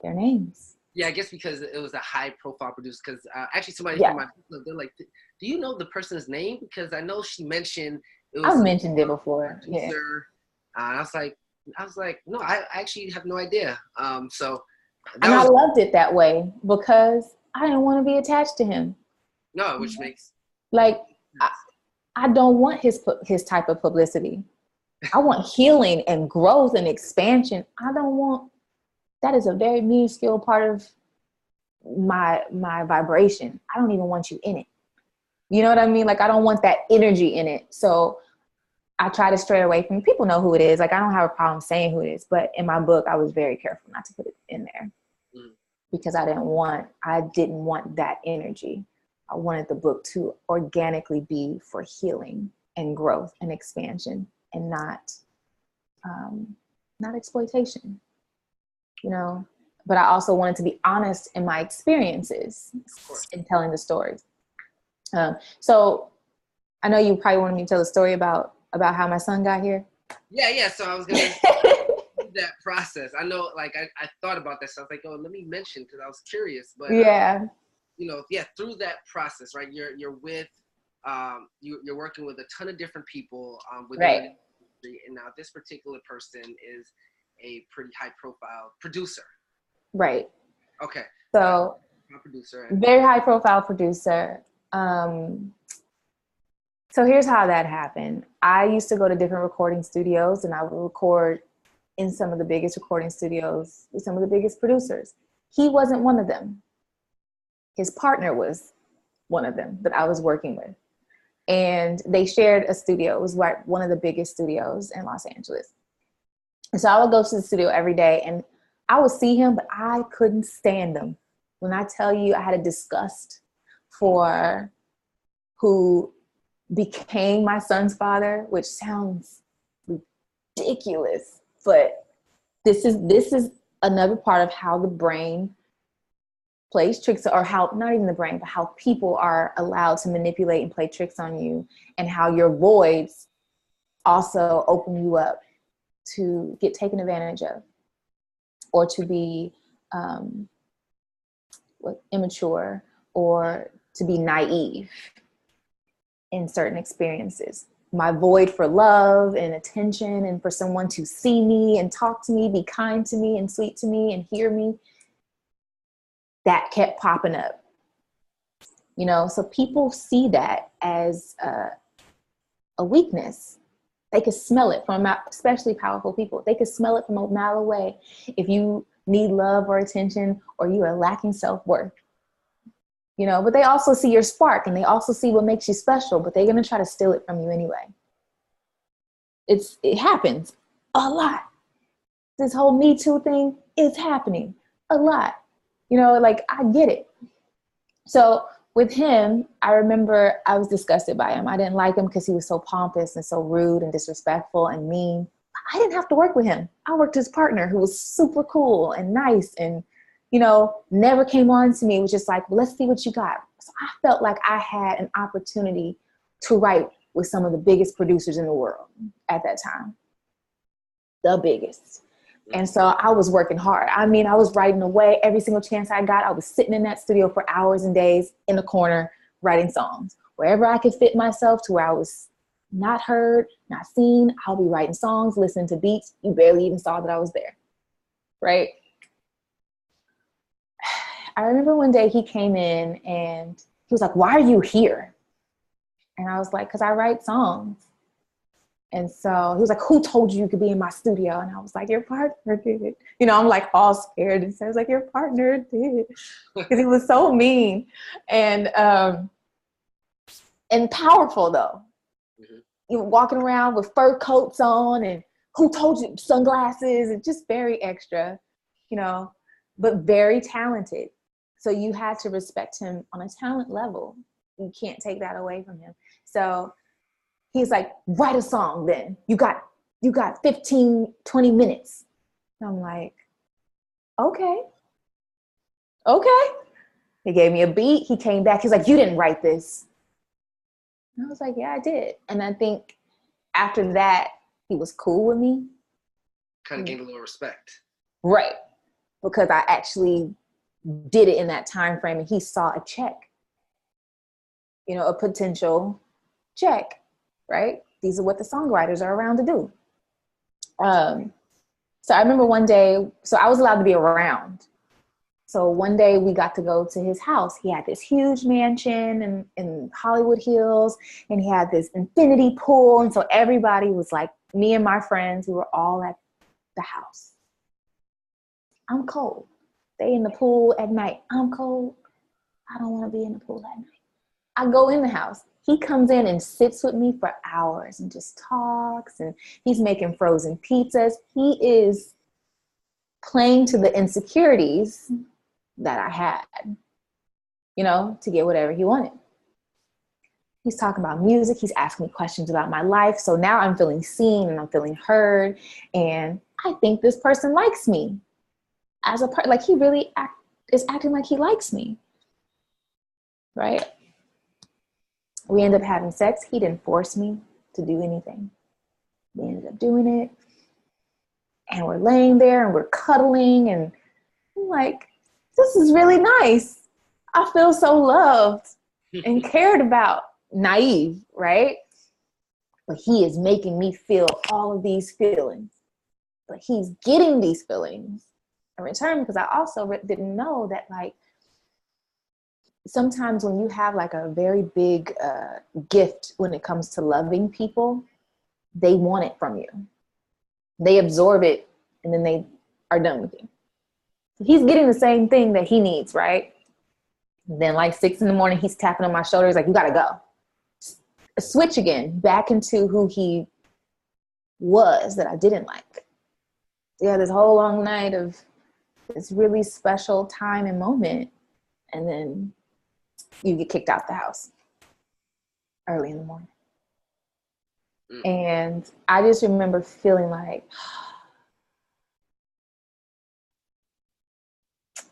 their names. Yeah, I guess because it was a high-profile producer. Because actually, somebody from my book, they're like, "Do you know the person's name?" Because I know she mentioned it was. I've mentioned it before. Producer. Yeah. I was like, no, I actually have no idea. So. And I loved it that way because I didn't want to be attached to him. No, which makes. Like, I don't want his type of publicity. I want healing and growth and expansion. I don't want. That is a very minuscule part of my vibration. I don't even want you in it. You know what I mean? Like, I don't want that energy in it. So I try to stray away from, people know who it is. Like, I don't have a problem saying who it is, but in my book, I was very careful not to put it in there because I didn't want that energy. I wanted the book to organically be for healing and growth and expansion and not exploitation, you know, but I also wanted to be honest in my experiences in telling the stories. So I know you probably wanted me to tell a story about how my son got here. Yeah. So I was going to do that process. I know, like, I thought about that. So I was like, oh, let me mention, because I was curious. But, through that process, right, you're with, you're working with a ton of different people within the industry. And now this particular person is a pretty high profile producer. Right. Okay. So very high profile producer. So here's how that happened. I used to go to different recording studios, and I would record in some of the biggest recording studios with some of the biggest producers. He wasn't one of them. His partner was one of them that I was working with. And they shared a studio. It was one of the biggest studios in Los Angeles. And so I would go to the studio every day, and I would see him, but I couldn't stand him. When I tell you I had a disgust for who became my son's father, which sounds ridiculous, but this is another part of how the brain plays tricks, or how, not even the brain, but how people are allowed to manipulate and play tricks on you, and how your voids also open you up to get taken advantage of, or to be immature, or to be naive in certain experiences. My void for love and attention, and for someone to see me and talk to me, be kind to me and sweet to me and hear me, that kept popping up. You know, so people see that as a weakness. They could smell it from, especially powerful people. They could smell it from a mile away if you need love or attention, or you are lacking self-worth. You know, but they also see your spark, and they also see what makes you special, but they're going to try to steal it from you anyway. It happens a lot. This whole Me Too thing is happening a lot. You know, like, I get it. So with him, I remember I was disgusted by him. I didn't like him because he was so pompous and so rude and disrespectful and mean. I didn't have to work with him. I worked his partner, who was super cool and nice, and, you know, never came on to me. It was just like, well, let's see what you got. So I felt like I had an opportunity to write with some of the biggest producers in the world at that time. The biggest. And so I was working hard. I mean, I was writing away every single chance I got. I was sitting in that studio for hours and days in the corner writing songs. Wherever I could fit myself to where I was not heard, not seen, I'll be writing songs, listening to beats. You barely even saw that I was there, right? I remember one day he came in and he was like, "Why are you here?" And I was like, "Because I write songs." And so he was like, "Who told you could be in my studio?" And I was like, "Your partner did." You know, I'm like all scared. And so I was like, "Your partner did." Because he was so mean and powerful though. Mm-hmm. You know, walking around with fur coats on, and "Who told you?" Sunglasses, and just very extra, you know, but very talented. So you had to respect him on a talent level. You can't take that away from him. So he's like, "Write a song then. You got 15, 20 minutes. And I'm like, okay. He gave me a beat. He came back. He's like, "You didn't write this." And I was like, "Yeah, I did." And I think after that, he was cool with me. Kind of gained a little respect. Right. Because I actually did it in that time frame, and he saw a check. You know, a potential check. Right? These are what the songwriters are around to do. So I remember one day, so I was allowed to be around. So one day we got to go to his house. He had this huge mansion in Hollywood Hills, and he had this infinity pool. And so everybody was like, me and my friends, we were all at the house. I'm cold. They in the pool at night. I'm cold. I don't want to be in the pool at night. I go in the house. He comes in and sits with me for hours and just talks, and he's making frozen pizzas. He is playing to the insecurities that I had, you know, to get whatever he wanted. He's talking about music. He's asking me questions about my life. So now I'm feeling seen and I'm feeling heard. And I think this person likes me as a part. Like he really is acting like he likes me. Right? We end up having sex. He didn't force me to do anything. We ended up doing it. And we're laying there and we're cuddling. And I'm like, this is really nice. I feel so loved and cared about. Naive, right? But he is making me feel all of these feelings. But he's getting these feelings in return, because I also didn't know that, like, sometimes when you have like a very big gift when it comes to loving people, they want it from you. They absorb it and then they are done with you. So he's getting the same thing that he needs, right? And then like 6 a.m, he's tapping on my shoulder. He's like, you gotta go. Switch again back into who he was that I didn't like. Yeah, this whole long night of this really special time and moment, and then you get kicked out the house early in the morning. And I just remember feeling like,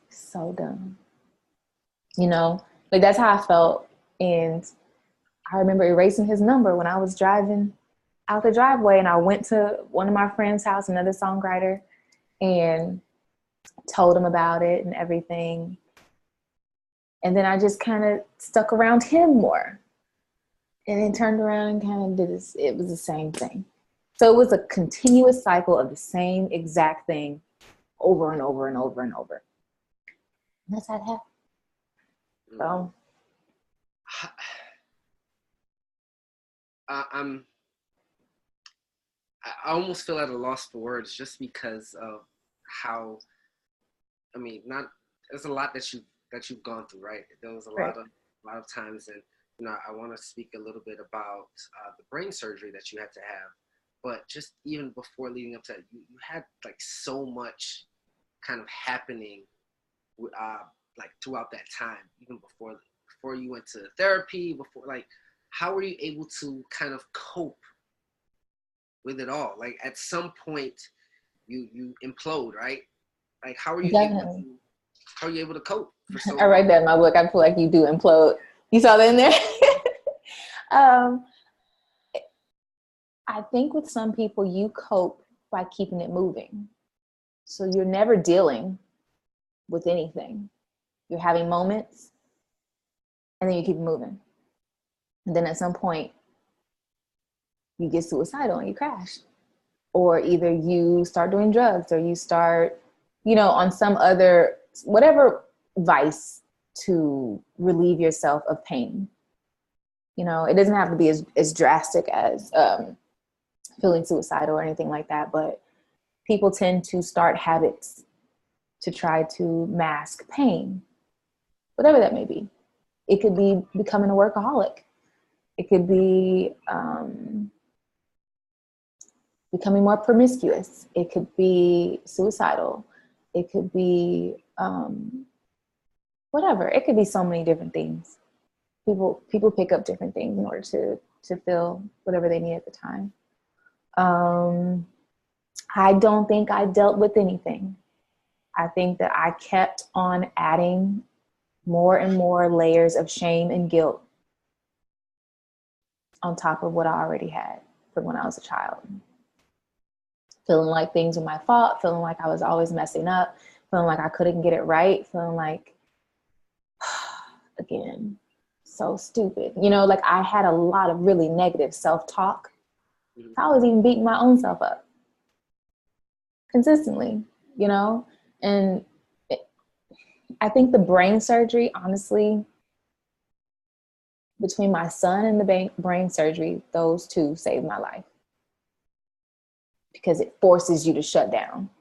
so dumb. You know, like that's how I felt. And I remember erasing his number when I was driving out the driveway, and I went to one of my friend's house, another songwriter, and told him about it and everything. And then I just kind of stuck around him more, and then turned around and kind of did this. It was the same thing. So it was a continuous cycle of the same exact thing over and over and over and over. And that's how it happened. So I almost feel at a loss for words, just because of how, I mean, there's a lot that you've gone through, right? There was a lot of times, and you know, I want to speak a little bit about the brain surgery that you had to have, but just even before leading up to that, you had like so much kind of happening, like throughout that time, even before you went to therapy, before, like, how were you able to kind of cope with it all? Like at some point you implode, right? Like how are you able to cope for so long? I write that in my book. I feel like you do implode. You saw that in there? I think with some people you cope by keeping it moving. So you're never dealing with anything. You're having moments and then you keep moving. And then at some point you get suicidal and you crash. Or either you start doing drugs, or you start, you know, on some other, whatever vice to relieve yourself of pain. You know, it doesn't have to be as drastic as feeling suicidal or anything like that, but people tend to start habits to try to mask pain, whatever that may be. It could be becoming a workaholic. It could be becoming more promiscuous. It could be suicidal. It could be whatever. It could be so many different things. People pick up different things in order to feel whatever they need at the time. I don't think I dealt with anything. I think that I kept on adding more and more layers of shame and guilt on top of what I already had from when I was a child. Feeling like things were my fault, feeling like I was always messing up, feeling like I couldn't get it right, feeling like, again, so stupid. You know, like I had a lot of really negative self-talk. I was even beating my own self up consistently, you know? And I think the brain surgery, honestly, between my son and the brain surgery, those two saved my life. Because it forces you to shut down.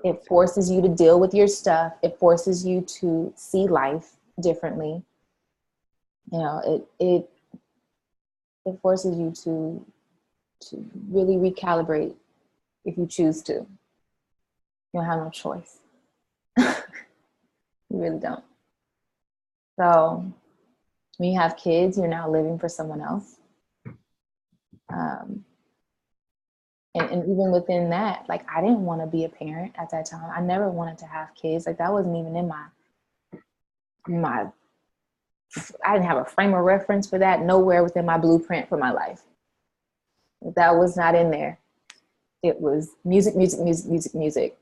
It forces you to deal with your stuff. It forces you to see life differently. You know, It forces you to really recalibrate if you choose to. You don't have no choice. You really don't. So when you have kids, you're now living for someone else. And even within that, like, I didn't want to be a parent at that time. I never wanted to have kids. Like, that wasn't even in my I didn't have a frame of reference for that, nowhere within my blueprint for my life. That was not in there. It was music, music, music, music, music,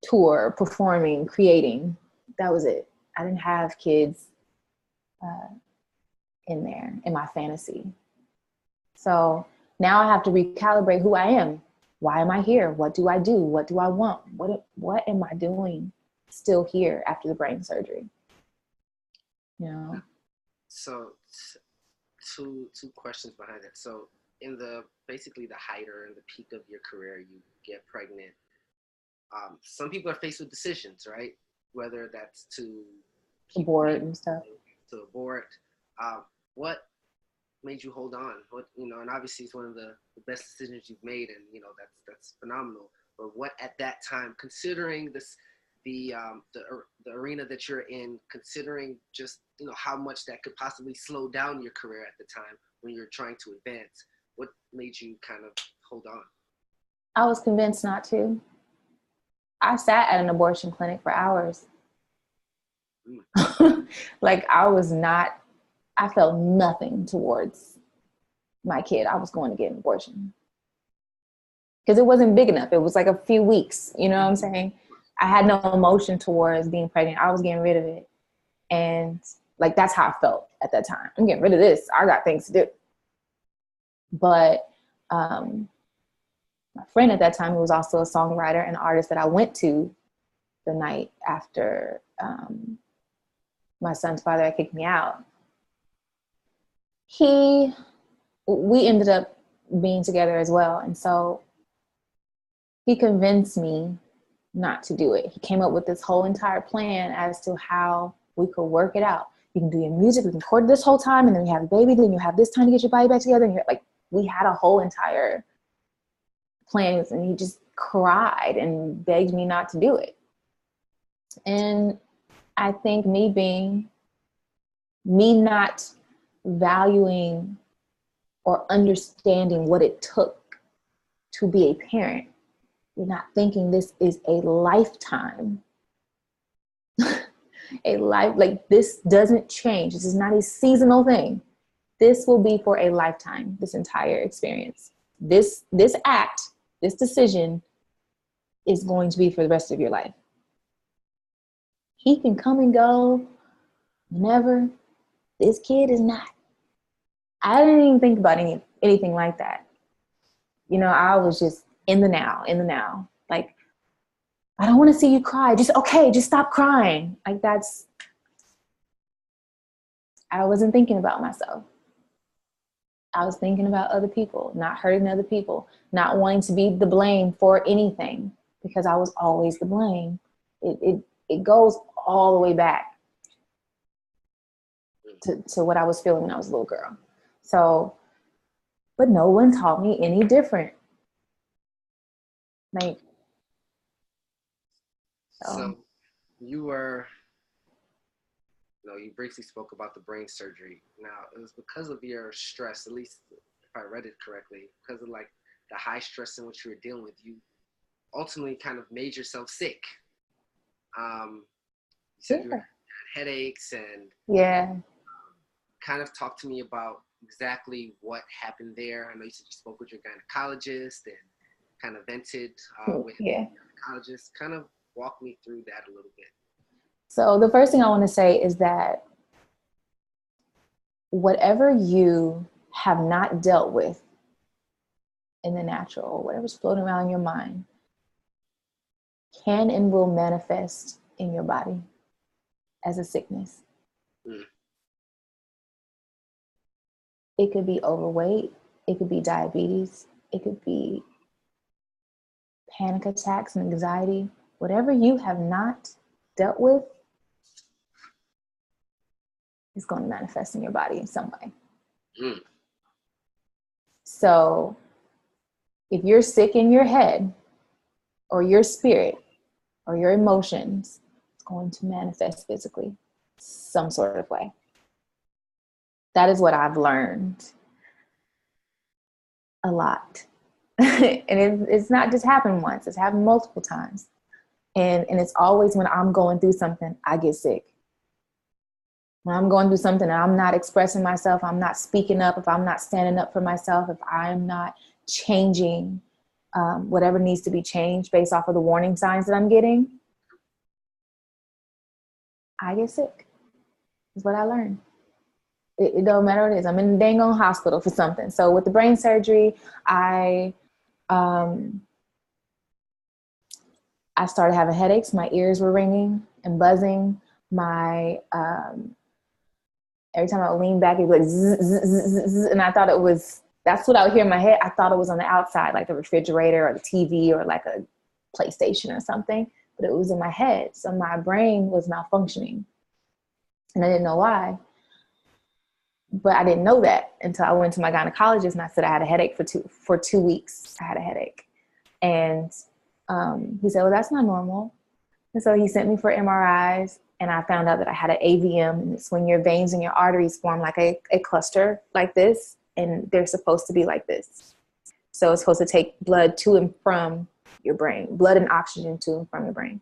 tour, performing, creating. That was it. I didn't have kids in there in my fantasy. So now I have to recalibrate who I am. Why am I here? What do I do? What do I want? What am I doing still here after the brain surgery? You know? So two questions behind it. So in basically the height or in the peak of your career, you get pregnant. Some people are faced with decisions, right? Whether that's to abort and stuff. To abort. What made you hold on? What, and obviously it's one of the best decisions you've made, and that's phenomenal. But what at that time, considering the arena that you're in, considering just how much that could possibly slow down your career at the time when you're trying to advance, what made you kind of hold on? I was convinced not to. I sat at an abortion clinic for hours. Like, I felt nothing towards my kid. I was going to get an abortion because it wasn't big enough. It was like a few weeks, you know what I'm saying? I had no emotion towards being pregnant. I was getting rid of it. And like, that's how I felt at that time. I'm getting rid of this. I got things to do. But my friend at that time, who was also a songwriter and artist that I went to the night after my son's father had kicked me out, we ended up being together as well. And so he convinced me not to do it. He came up with this whole entire plan as to how we could work it out. You can do your music, we can record this whole time, and then you have a baby, then you have this time to get your body back together. And you're like, we had a whole entire plan, and he just cried and begged me not to do it. And I think me not valuing or understanding what it took to be a parent, you're not thinking this is a lifetime. Like, this doesn't change. This is not a seasonal thing. This will be for a lifetime, this entire experience. This act, this decision is going to be for the rest of your life. He can come and go whenever. This kid is not. I didn't even think about anything like that. I was just in the now. Like, I don't want to see you cry. Just stop crying. Like, I wasn't thinking about myself. I was thinking about other people, not hurting other people, not wanting to be the blame for anything, because I was always the blame. It goes all the way back to what I was feeling when I was a little girl. So, but no one taught me any different. Like, so you briefly spoke about the brain surgery. Now, it was because of your stress, at least if I read it correctly, because of like the high stress in which you were dealing with, you ultimately kind of made yourself sick. You said you had headaches and kind of talk to me about exactly what happened there. I know you said you spoke with your gynecologist and kind of vented with your gynecologist. Kind of walk me through that a little bit. So the first thing I want to say is that whatever you have not dealt with in the natural, whatever's floating around in your mind, can and will manifest in your body as a sickness. It could be overweight. It could be diabetes. It could be panic attacks and anxiety. Whatever you have not dealt with is going to manifest in your body in some way. So if you're sick in your head or your spirit or your emotions, it's going to manifest physically some sort of way. That is what I've learned a lot. And it's not just happened once, it's happened multiple times. And it's always when I'm going through something, I get sick. When I'm going through something and I'm not expressing myself, I'm not speaking up, if I'm not standing up for myself, if I'm not changing whatever needs to be changed based off of the warning signs that I'm getting, I get sick. Is what I learned. It don't matter what it is. I'm in the dang on hospital for something. So with the brain surgery, I started having headaches. My ears were ringing and buzzing. My every time I would lean back, it'd be like zzz, zzz, zzz, zzz, and I thought it was, that's what I would hear in my head. I thought it was on the outside, like the refrigerator or the TV or like a PlayStation or something, but it was in my head. So my brain was malfunctioning and I didn't know why. But I didn't know that until I went to my gynecologist and I said I had a headache for 2 weeks. I had a headache. And he said, well, that's not normal. And so he sent me for MRIs and I found out that I had an AVM, and it's when your veins and your arteries form like a cluster like this, and they're supposed to be like this. So it's supposed to take blood to and from your brain, blood and oxygen to and from your brain.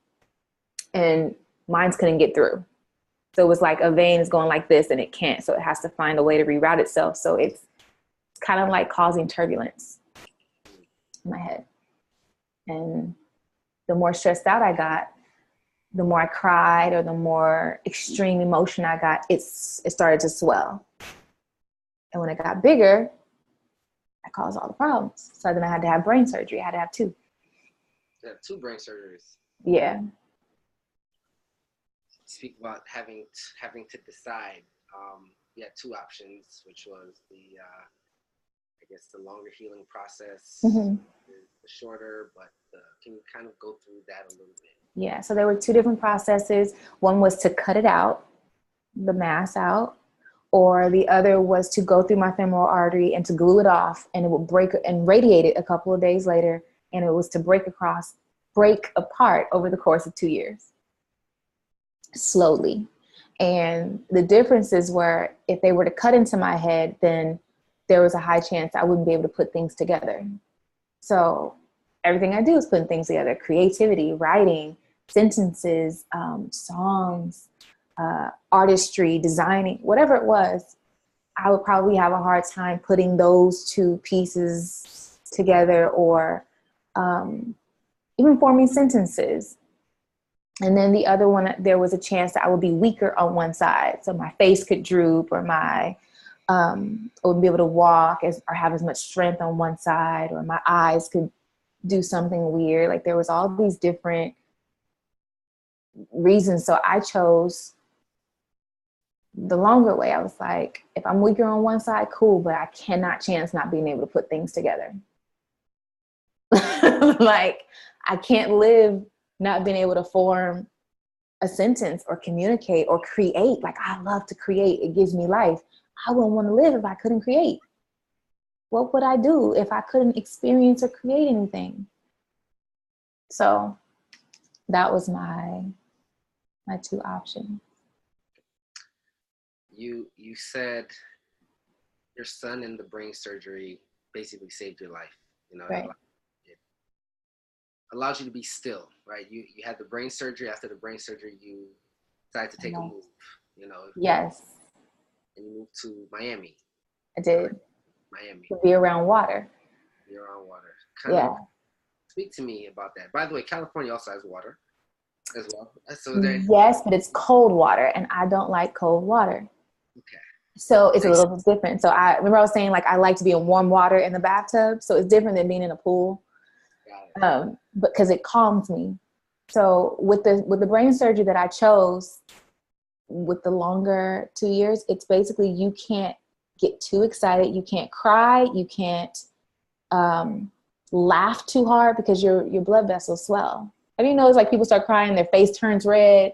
And mine couldn't get through. So it was like a vein is going like this and it can't. So it has to find a way to reroute itself. So it's kind of like causing turbulence in my head. And the more stressed out I got, the more I cried or the more extreme emotion I got, it started to swell. And when it got bigger, that caused all the problems. So then I had to have brain surgery. I had to have 2. You had 2 brain surgeries. Yeah. Speak about having to decide. You had 2 options, which was the I guess the longer healing process, Mm-hmm. the shorter, but can you kind of go through that a little bit? Yeah, so there were 2 different processes. One was to cut it out, the mass out, or the other was to go through my femoral artery and to glue it off, and it would break and radiate it a couple of days later, and it was to break apart over the course of 2 years, slowly. And the differences were, if they were to cut into my head, then there was a high chance I wouldn't be able to put things together. So everything I do is putting things together: creativity, writing, sentences, songs, artistry, designing, whatever it was. I would probably have a hard time putting those 2 pieces together, or even forming sentences. And then the other one, there was a chance that I would be weaker on one side. So my face could droop, or I wouldn't be able to walk or have as much strength on one side, or my eyes could do something weird. Like there was all these different reasons. So I chose the longer way. I was like, if I'm weaker on one side, cool, but I cannot chance not being able to put things together. Like I can't live not being able to form a sentence or communicate or create. Like I love to create. It gives me life. I wouldn't want to live if I couldn't create. What would I do if I couldn't experience or create anything? So that was my 2 options. You said your son and the brain surgery basically saved your life. You know, right. It allows you to be still, right? You had the brain surgery. After the brain surgery, you decided to take a move. You know. Yes. And you moved to Miami. I did. Miami. To be around water. Be around water. Speak to me about that. By the way, California also has water as well. So yes, but it's cold water, and I don't like cold water. Okay. So it's a little bit different. So I remember I was saying, like, I like to be in warm water in the bathtub. So it's different than being in a pool. But because it calms me. So with the brain surgery that I chose, with the longer 2 years, it's basically you can't get too excited. You can't cry. You can't laugh too hard because your blood vessels swell. Have you noticed, like, people start crying, their face turns red,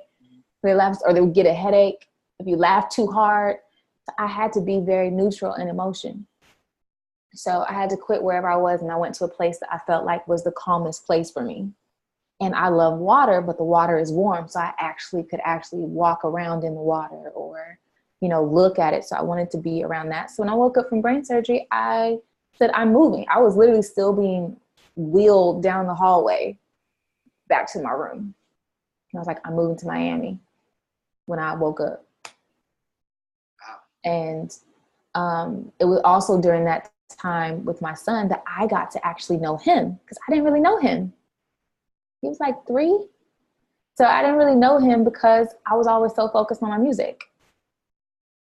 they laugh, or they would get a headache if you laugh too hard. So I had to be very neutral in emotion. So I had to quit wherever I was, and I went to a place that I felt like was the calmest place for me. And I love water, but the water is warm. So I could walk around in the water or, look at it. So I wanted to be around that. So when I woke up from brain surgery, I said, I'm moving. I was literally still being wheeled down the hallway back to my room. And I was like, I'm moving to Miami when I woke up. And it was also during that time with my son that I got to actually know him, because I didn't really know him. He was like 3. So I didn't really know him because I was always so focused on my music.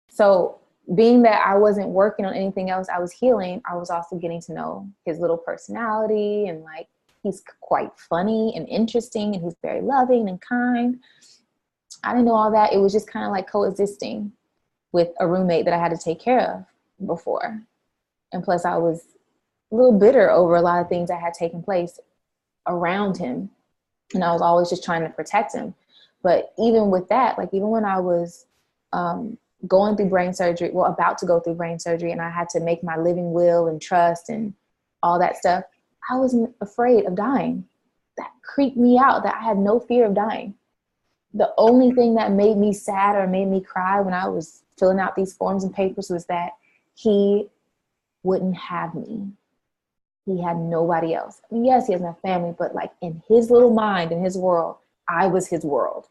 So being that I wasn't working on anything else, I was healing, I was also getting to know his little personality, and like, he's quite funny and interesting, and he's very loving and kind. I didn't know all that. It was just kind of like coexisting with a roommate that I had to take care of before. And plus I was a little bitter over a lot of things that had taken place around him. And I was always just trying to protect him. But even with that, like even when I was going through brain surgery, about to go through brain surgery, and I had to make my living will and trust and all that stuff, I wasn't afraid of dying. That creeped me out, that I had no fear of dying. The only thing that made me sad or made me cry when I was filling out these forms and papers was that he wouldn't have me. He had nobody else. I mean, yes, he has my family, but like in his little mind, in his world, I was his world.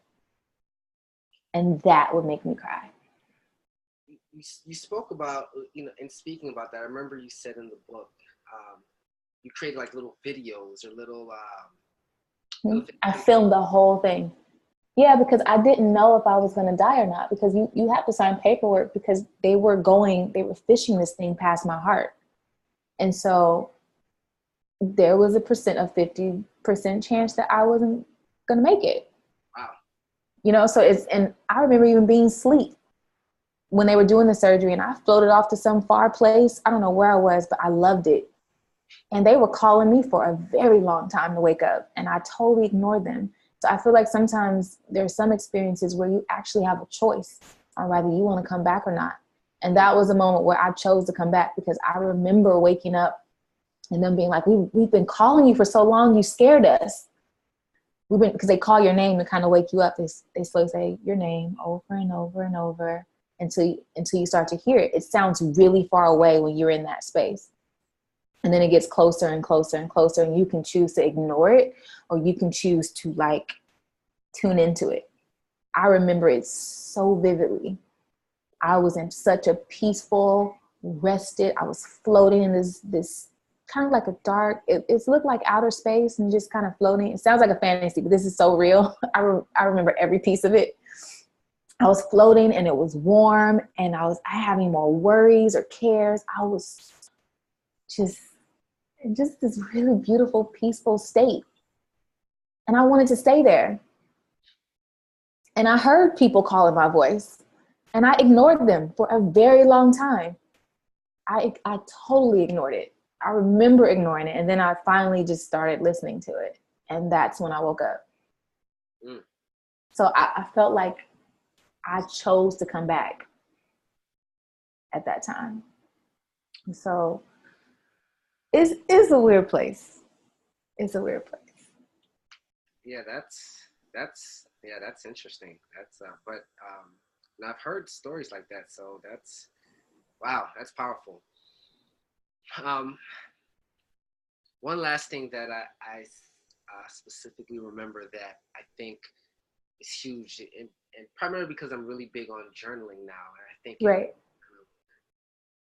And that would make me cry. You spoke about, in speaking about that, I remember you said in the book, you created like little videos or little I filmed the whole thing. Yeah, because I didn't know if I was going to die or not, because you have to sign paperwork, because they were fishing this thing past my heart. And so there was a 50% chance that I wasn't going to make it. Wow. So and I remember even being asleep when they were doing the surgery, and I floated off to some far place. I don't know where I was, but I loved it. And they were calling me for a very long time to wake up, and I totally ignored them. So I feel like sometimes there's some experiences where you actually have a choice on whether you want to come back or not. And that was a moment where I chose to come back, because I remember waking up and them being like, we've been calling you for so long, you scared us. Because they call your name to kind of wake you up. They slowly say your name over and over and over until you start to hear it. It sounds really far away when you're in that space. And then it gets closer and closer and closer, and you can choose to ignore it, or you can choose to like tune into it. I remember it so vividly. I was in such a peaceful, rested, I was floating in this kind of like a dark, it looked like outer space and just kind of floating. It sounds like a fantasy, but this is so real. I remember every piece of it. I was floating, and it was warm, and I having more worries or cares. I was just this really beautiful, peaceful state. And I wanted to stay there. And I heard people calling my voice, and I ignored them for a very long time. I totally ignored it. I remember ignoring it. And then I finally just started listening to it. And that's when I woke up. So I felt like I chose to come back at that time. So it's a weird place. It's a weird place. Yeah, that's interesting. But I've heard stories like that, so wow, that's powerful. One last thing that I specifically remember that I think is huge, and primarily because I'm really big on journaling now, and I think it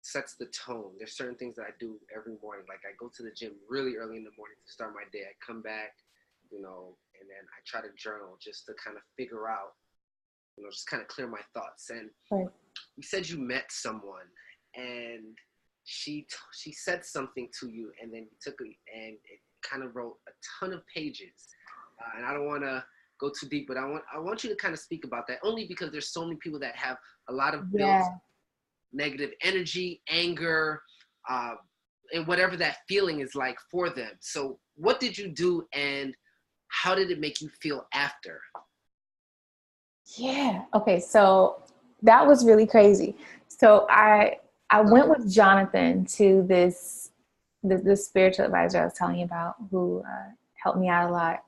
sets the tone. There's certain things that I do every morning. Like I go to the gym really early in the morning to start my day. I come back, and then I try to journal just to kind of figure out, just kind of clear my thoughts. And you said you met someone, and she said something to you, and then you took it, and it kind of wrote a ton of pages. And I don't want to go too deep, but I want you to kind of speak about that, only because there's so many people that have a lot of built negative energy, anger, and whatever that feeling is like for them. So what did you do, and how did it make you feel after? Yeah. Okay. So that was really crazy. So I I went with Jonathan to this spiritual advisor I was telling you about, who helped me out a lot.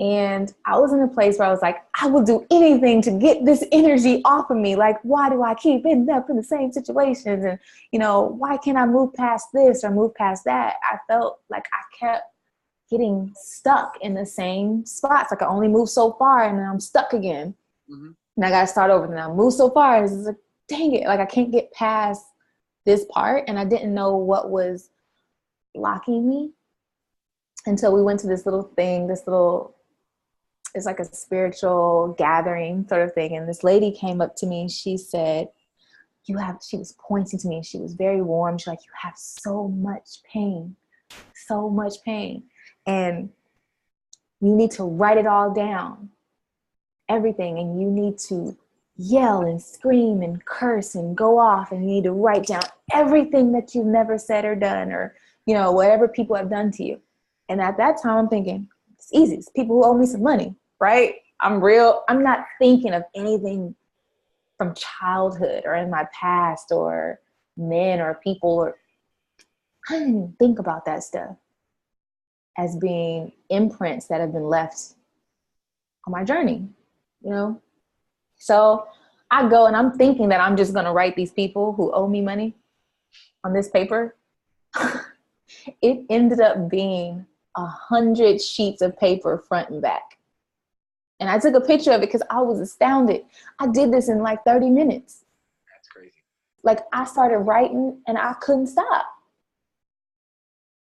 And I was in a place where I was like, I will do anything to get this energy off of me. Like, why do I keep ending up in the same situations? And, why can't I move past this or move past that? I felt like I kept getting stuck in the same spots. Like I only move so far and then I'm stuck again. Mm-hmm. And I got to start over. And I move so far. And it's like, dang it. Like I can't get past this part. And I didn't know what was blocking me until we went to this little thing, it's like a spiritual gathering sort of thing. And this lady came up to me and she said, she was pointing to me and she was very warm. She's like, you have so much pain. And you need to write it all down, everything. And you need to yell and scream and curse and go off. And you need to write down everything that you've never said or done, or, whatever people have done to you. And at that time I'm thinking, it's easy. It's people who owe me some money, right? I'm not thinking of anything from childhood or in my past or men or people, or I didn't even think about that stuff as being imprints that have been left on my journey, So I go and I'm thinking that I'm just going to write these people who owe me money on this paper. It ended up being 100 sheets of paper front and back. And I took a picture of it because I was astounded. I did this in like 30 minutes. That's crazy. Like I started writing and I couldn't stop.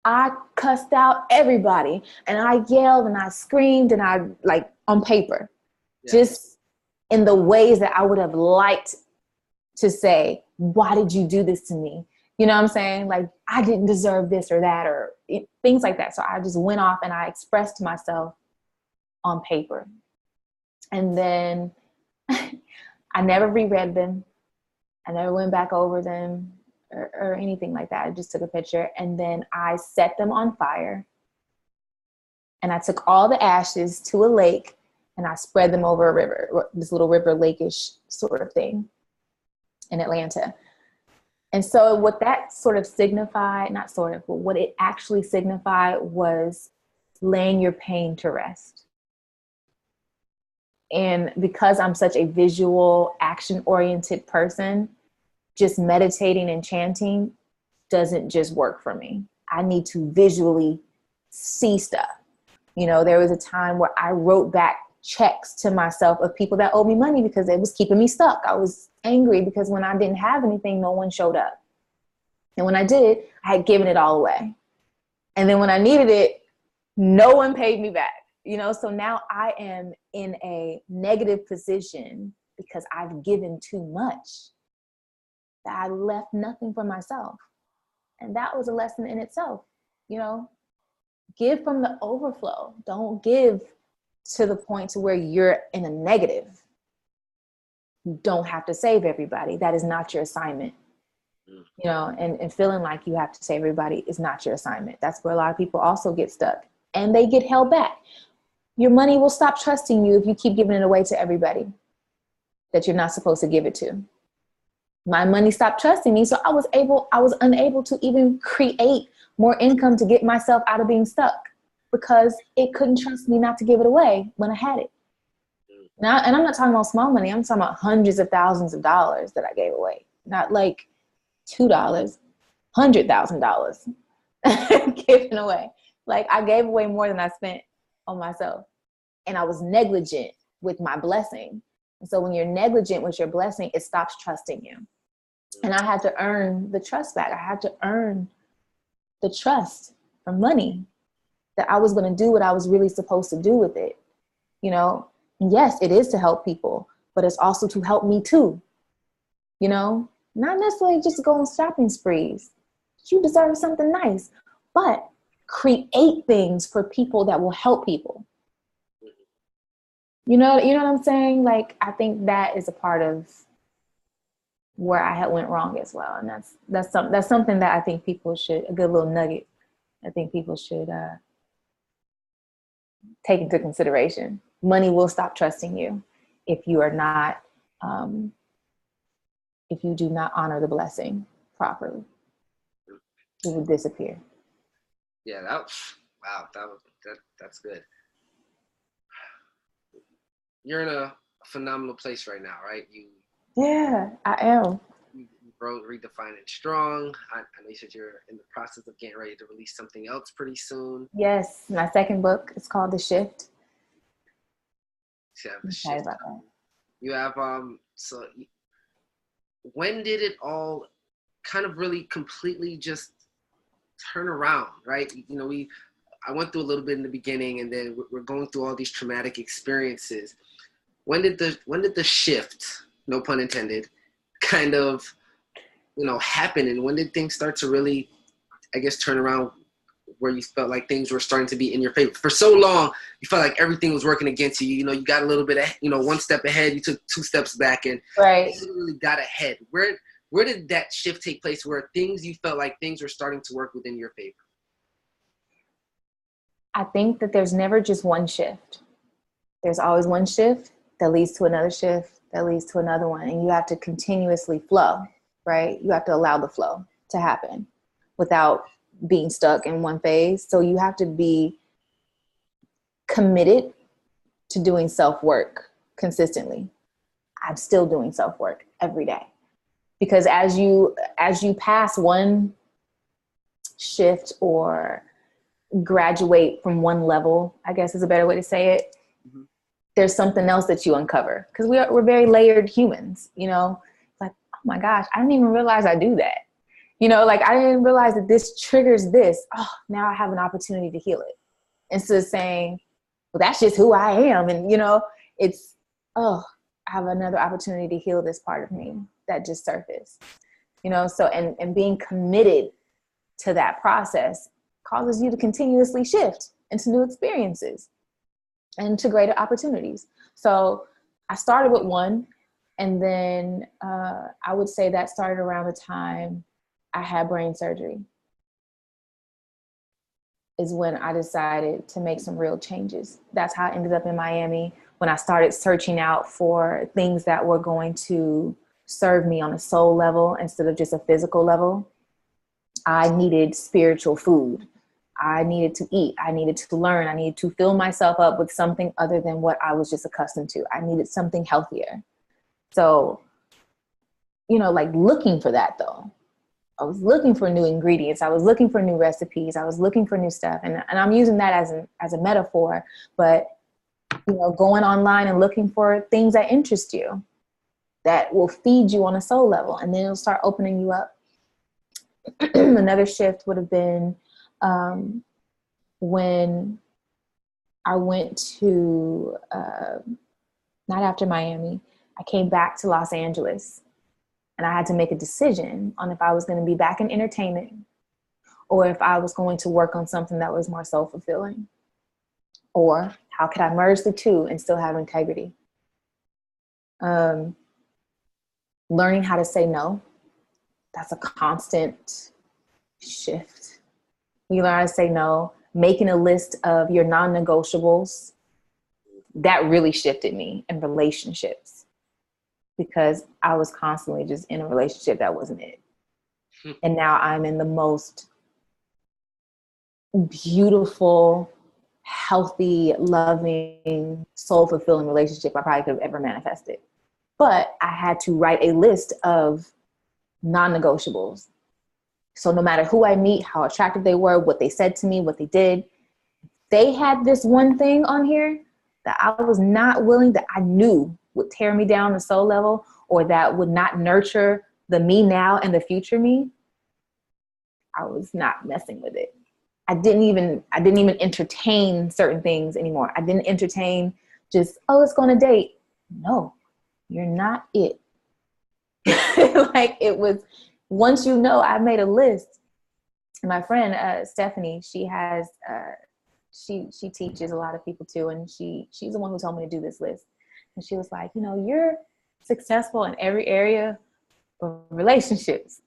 I cussed out everybody and I yelled and I screamed and I on paper, just in the ways that I would have liked to say, why did you do this to me? You know what I'm saying? Like I didn't deserve this or that, or things like that. So I just went off and I expressed myself on paper. And then I never reread them. I never went back over them or anything like that. I just took a picture and then I set them on fire. And I took all the ashes to a lake and I spread them over a river, this little river lake-ish sort of thing in Atlanta. And so what that sort of signified, not sort of, but what it actually signified was laying your pain to rest. And because I'm such a visual, action-oriented person, just meditating and chanting doesn't just work for me. I need to visually see stuff. There was a time where I wrote back checks to myself of people that owed me money because it was keeping me stuck. I was angry because when I didn't have anything, no one showed up. And when I did, I had given it all away. And then when I needed it, no one paid me back. So now I am in a negative position because I've given too much, that I left nothing for myself. And that was a lesson in itself. Give from the overflow. Don't give to the point to where you're in a negative. You don't have to save everybody. That is not your assignment. And feeling like you have to save everybody is not your assignment. That's where a lot of people also get stuck and they get held back. Your money will stop trusting you if you keep giving it away to everybody that you're not supposed to give it to. My money stopped trusting me, so I was unable to even create more income to get myself out of being stuck because it couldn't trust me not to give it away when I had it. Now, and I'm not talking about small money. I'm talking about hundreds of thousands of dollars that I gave away. Not like $2, $100,000 given away. Like I gave away more than I spent on myself. And I was negligent with my blessing. And so when you're negligent with your blessing, it stops trusting you. And I had to earn the trust back. I had to earn the trust from money that I was going to do what I was really supposed to do with it. And yes, it is to help people, but it's also to help me too. Not necessarily just go on shopping sprees. You deserve something nice, but create things for people that will help people. You know what I'm saying? Like, I think that is a part of where I had went wrong as well. And that's something that I think people should, a good little nugget, I think people should take into consideration. Money will stop trusting you if you are not, if you do not honor the blessing properly, it would disappear. Yeah, wow, that's good. You're in a phenomenal place right now, right? Yeah, I am. You wrote Redefining Strong. I know you said you're in the process of getting ready to release something else pretty soon. Yes, my second book is called The Shift. You have the Excited shift. about that. You have so when did it all kind of really completely just turn around, right? You know, I went through a little bit in the beginning, and then we're going through all these traumatic experiences. When did the shift, no pun intended, kind of, you know, happen, and when did things start to really, I guess, turn around where you felt like things were starting to be in your favor? For so long, you felt like everything was working against you. You know, you got a little bit, one step ahead, you took two steps back, and right. you really got ahead. Where did that shift take place where you felt like things were starting to work within your favor? I think that there's never just one shift. There's always one shift that leads to another shift that leads to another one. And you have to continuously flow, right? You have to allow the flow to happen without being stuck in one phase. So you have to be committed to doing self-work consistently. I'm still doing self-work every day, because as you pass one shift or graduate from one level, I guess is a better way to say it, mm-hmm. There's something else that you uncover, because we're very layered humans, you know, like, oh my gosh, I didn't even realize I do that. You know, like I didn't realize that this triggers this. Oh, now I have an opportunity to heal it. Instead of saying, well, that's just who I am. And, you know, it's, oh, I have another opportunity to heal this part of me that just surfaced, you know? So, and being committed to that process causes you to continuously shift into new experiences and to greater opportunities. So I started with one, and then I would say that started around the time I had brain surgery, is when I decided to make some real changes. That's how I ended up in Miami, when I started searching out for things that were going to serve me on a soul level instead of just a physical level. I needed spiritual food. I needed to eat. I needed to learn. I needed to fill myself up with something other than what I was just accustomed to. I needed something healthier. So, you know, like looking for that though. I was looking for new ingredients. I was looking for new recipes. I was looking for new stuff. And I'm using that as a metaphor, but, you know, going online and looking for things that interest you, that will feed you on a soul level. And then it'll start opening you up. Another shift would have been when I went to, not after Miami, I came back to Los Angeles, and I had to make a decision on if I was going to be back in entertainment or if I was going to work on something that was more soul-fulfilling, or how could I merge the two and still have integrity. Learning how to say no, that's a constant shift. You learn how to say no, making a list of your non-negotiables. That really shifted me in relationships, because I was constantly just in a relationship that wasn't it. And now I'm in the most beautiful, healthy, loving, soul-fulfilling relationship I probably could have ever manifested. But I had to write a list of non-negotiables. So no matter who I meet, how attractive they were, what they said to me, what they did, they had this one thing on here that I was not willing, that I knew would tear me down the soul level, or that would not nurture the me now and the future me. I was not messing with it. I didn't even entertain certain things anymore. I didn't entertain just, oh, let's go on a date. No, you're not it. Like it was, once you know, I made a list. My friend, Stephanie, she has, she teaches a lot of people too. And she's the one who told me to do this list. And she was like, you know, you're successful in every area of relationships.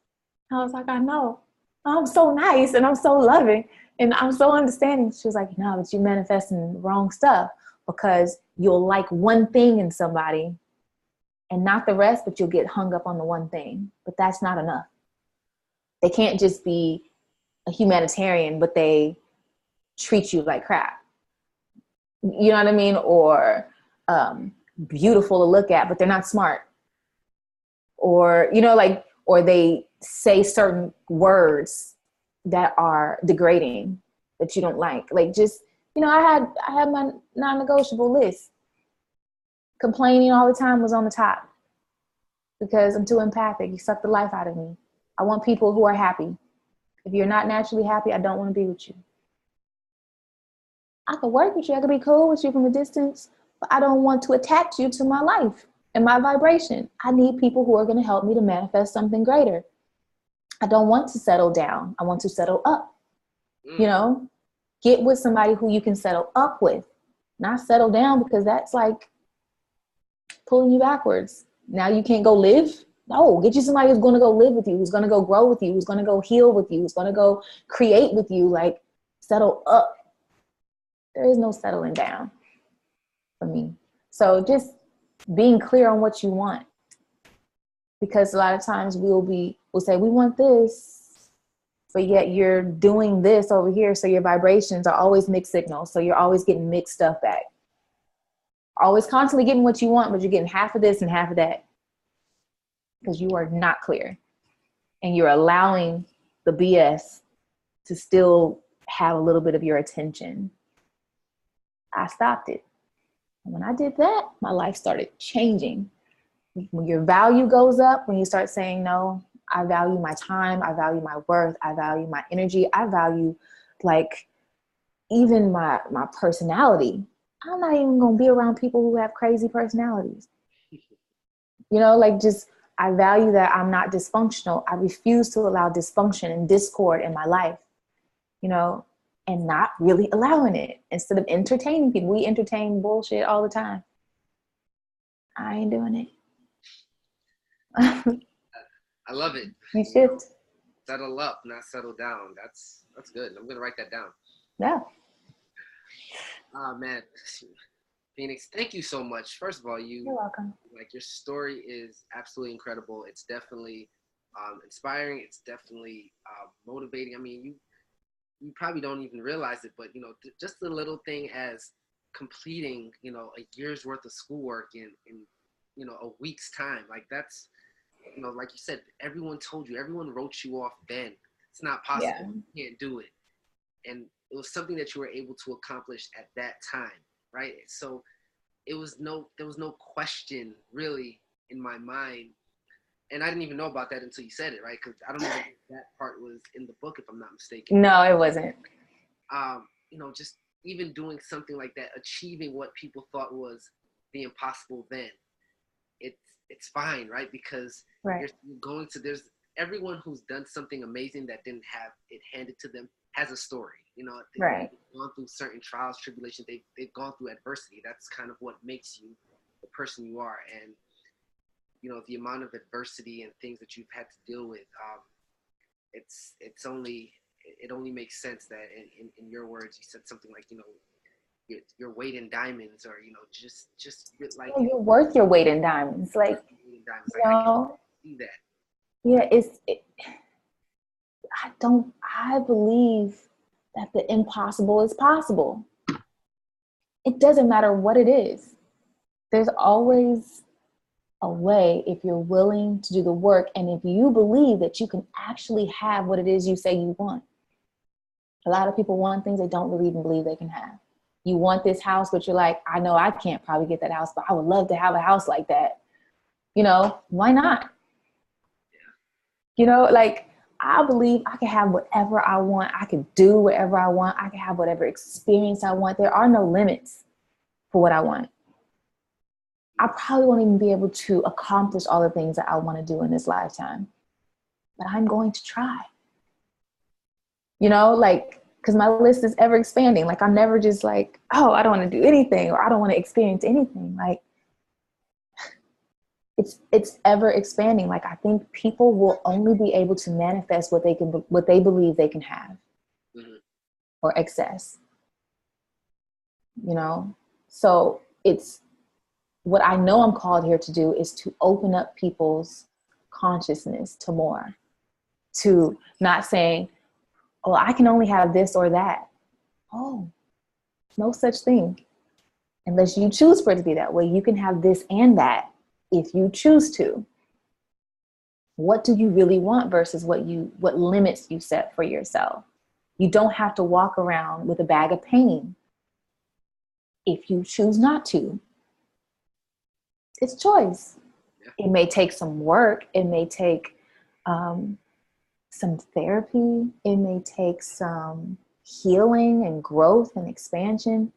I was like, I know. I'm so nice and I'm so loving and I'm so understanding. She was like, no, but you're manifesting the wrong stuff, because you'll like one thing in somebody and not the rest, but you'll get hung up on the one thing. But that's not enough. They can't just be a humanitarian, but they treat you like crap. You know what I mean? Or beautiful to look at, but they're not smart. Or, you know, like, or they say certain words that are degrading that you don't like. Like, just, you know, I had my non-negotiable list. Complaining all the time was on the top because I'm too empathic. You suck the life out of me. I want people who are happy. If you're not naturally happy, I don't want to be with you. I could work with you. I could be cool with you from a distance, but I don't want to attach you to my life and my vibration. I need people who are going to help me to manifest something greater. I don't want to settle down. I want to settle up. You know, get with somebody who you can settle up with, not settle down, because that's like pulling you backwards. Now you can't go live. No, get you somebody who's going to go live with you, who's going to go grow with you, who's going to go heal with you, who's going to go create with you. Like, settle up. There is no settling down for me. So just being clear on what you want, because a lot of times we'll say we want this, but yet you're doing this over here. So your vibrations are always mixed signals. So you're always getting mixed stuff back. Always constantly getting what you want, but you're getting half of this and half of that because you are not clear. And you're allowing the BS to still have a little bit of your attention. I stopped it. And when I did that, my life started changing. When your value goes up, when you start saying, no, I value my time, I value my worth, I value my energy, I value like even my personality. I'm not even going to be around people who have crazy personalities. You know, like, just, I value that I'm not dysfunctional. I refuse to allow dysfunction and discord in my life, you know, and not really allowing it. Instead of entertaining people, we entertain bullshit all the time. I ain't doing it. I love it. You should. Settle up, not settle down. That's good. I'm going to write that down. Yeah. Oh, man. Phoenix, thank you so much. First of all, you're welcome. Like, your story is absolutely incredible. It's definitely inspiring. It's definitely motivating. I mean, you probably don't even realize it, but, you know, just the little thing as completing, you know, a year's worth of schoolwork in you know, a week's time. Like, that's, you know, like you said, everyone told you, everyone wrote you off then. It's not possible. Yeah. You can't do it. And it was something that you were able to accomplish at that time, right? So there was no question really in my mind. And I didn't even know about that until you said it, right? Because I don't know if that part was in the book, if I'm not mistaken. No, it wasn't. You know, just even doing something like that, achieving what people thought was the impossible then, it's fine, right? Because you're going to, there's everyone who's done something amazing that didn't have it handed to them has a story. You know, they've gone through certain trials, tribulations. They've gone through adversity. That's kind of what makes you the person you are. And, you know, the amount of adversity and things that you've had to deal with, it only makes sense that in your words, you said something like, you know, your weight in diamonds, or, you know, just like, yeah, you're worth your weight in diamonds. Like, you know, I can see that. Yeah, I believe that the impossible is possible. It doesn't matter what it is. There's always a way if you're willing to do the work, and if you believe that you can actually have what it is you say you want. A lot of people want things they don't really even believe they can have. You want this house, but you're like, I know I can't probably get that house, but I would love to have a house like that. You know, why not? Yeah. You know, like, I believe I can have whatever I want. I can do whatever I want. I can have whatever experience I want. There are no limits for what I want. I probably won't even be able to accomplish all the things that I want to do in this lifetime, but I'm going to try. You know, like, because my list is ever expanding. Like, I'm never just like, oh, I don't want to do anything, or I don't want to experience anything. Like, it's ever expanding. Like, I think people will only be able to manifest what they believe they can have, or access. You know, so it's what I know I'm called here to do is to open up people's consciousness to more. to not saying, oh, I can only have this or that. Oh, no such thing. Unless you choose for it to be that way, you can have this and that if you choose to. What do you really want versus what limits you set for yourself? You don't have to walk around with a bag of pain if you choose not to. It's choice. Yeah. It may take some work. It may take some therapy. It may take some healing and growth and expansion.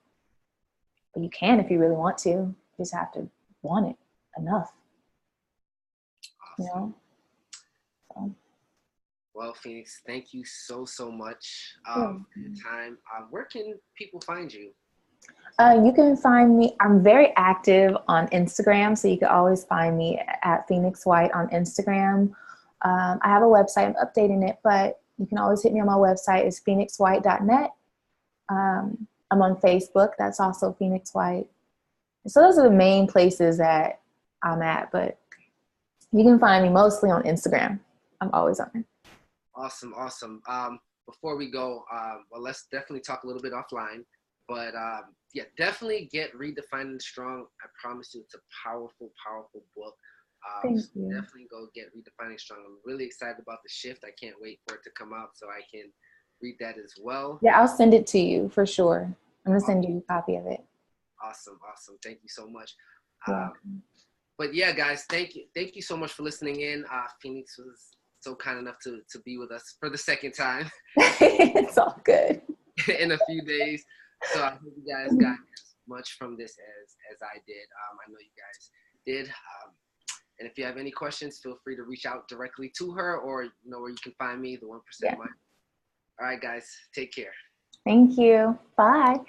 But you can if you really want to. You just have to want it enough. Awesome. You know? So. Well, Phoenix, thank you so much for your time. Where can people find you? You can find me, I'm very active on Instagram, so you can always find me at Phoenix White on Instagram. I have a website, I'm updating it, but you can always hit me on my website. It's phoenixwhite.net. I'm on Facebook, that's also Phoenix White. So those are the main places that I'm at, but you can find me mostly on Instagram. I'm always on it. Awesome. Before we go, well, let's definitely talk a little bit offline. But yeah, definitely get Redefining Strong. I promise you, it's a powerful book. Thank so you. Definitely go get Redefining Strong. I'm really excited about the shift. I can't wait for it to come out so I can read that as well. Yeah, I'll send it to you for sure. I'm going to send you a copy of it. Awesome. Thank you so much. But yeah, guys, thank you so much for listening in. Phoenix was so kind enough to be with us for the second time. It's all good. In a few days. So I hope you guys got as much from this as I did. I know you guys did. And if you have any questions, feel free to reach out directly to her, or you know where you can find me, the 1% Mind. All right, guys, take care. Thank you. Bye.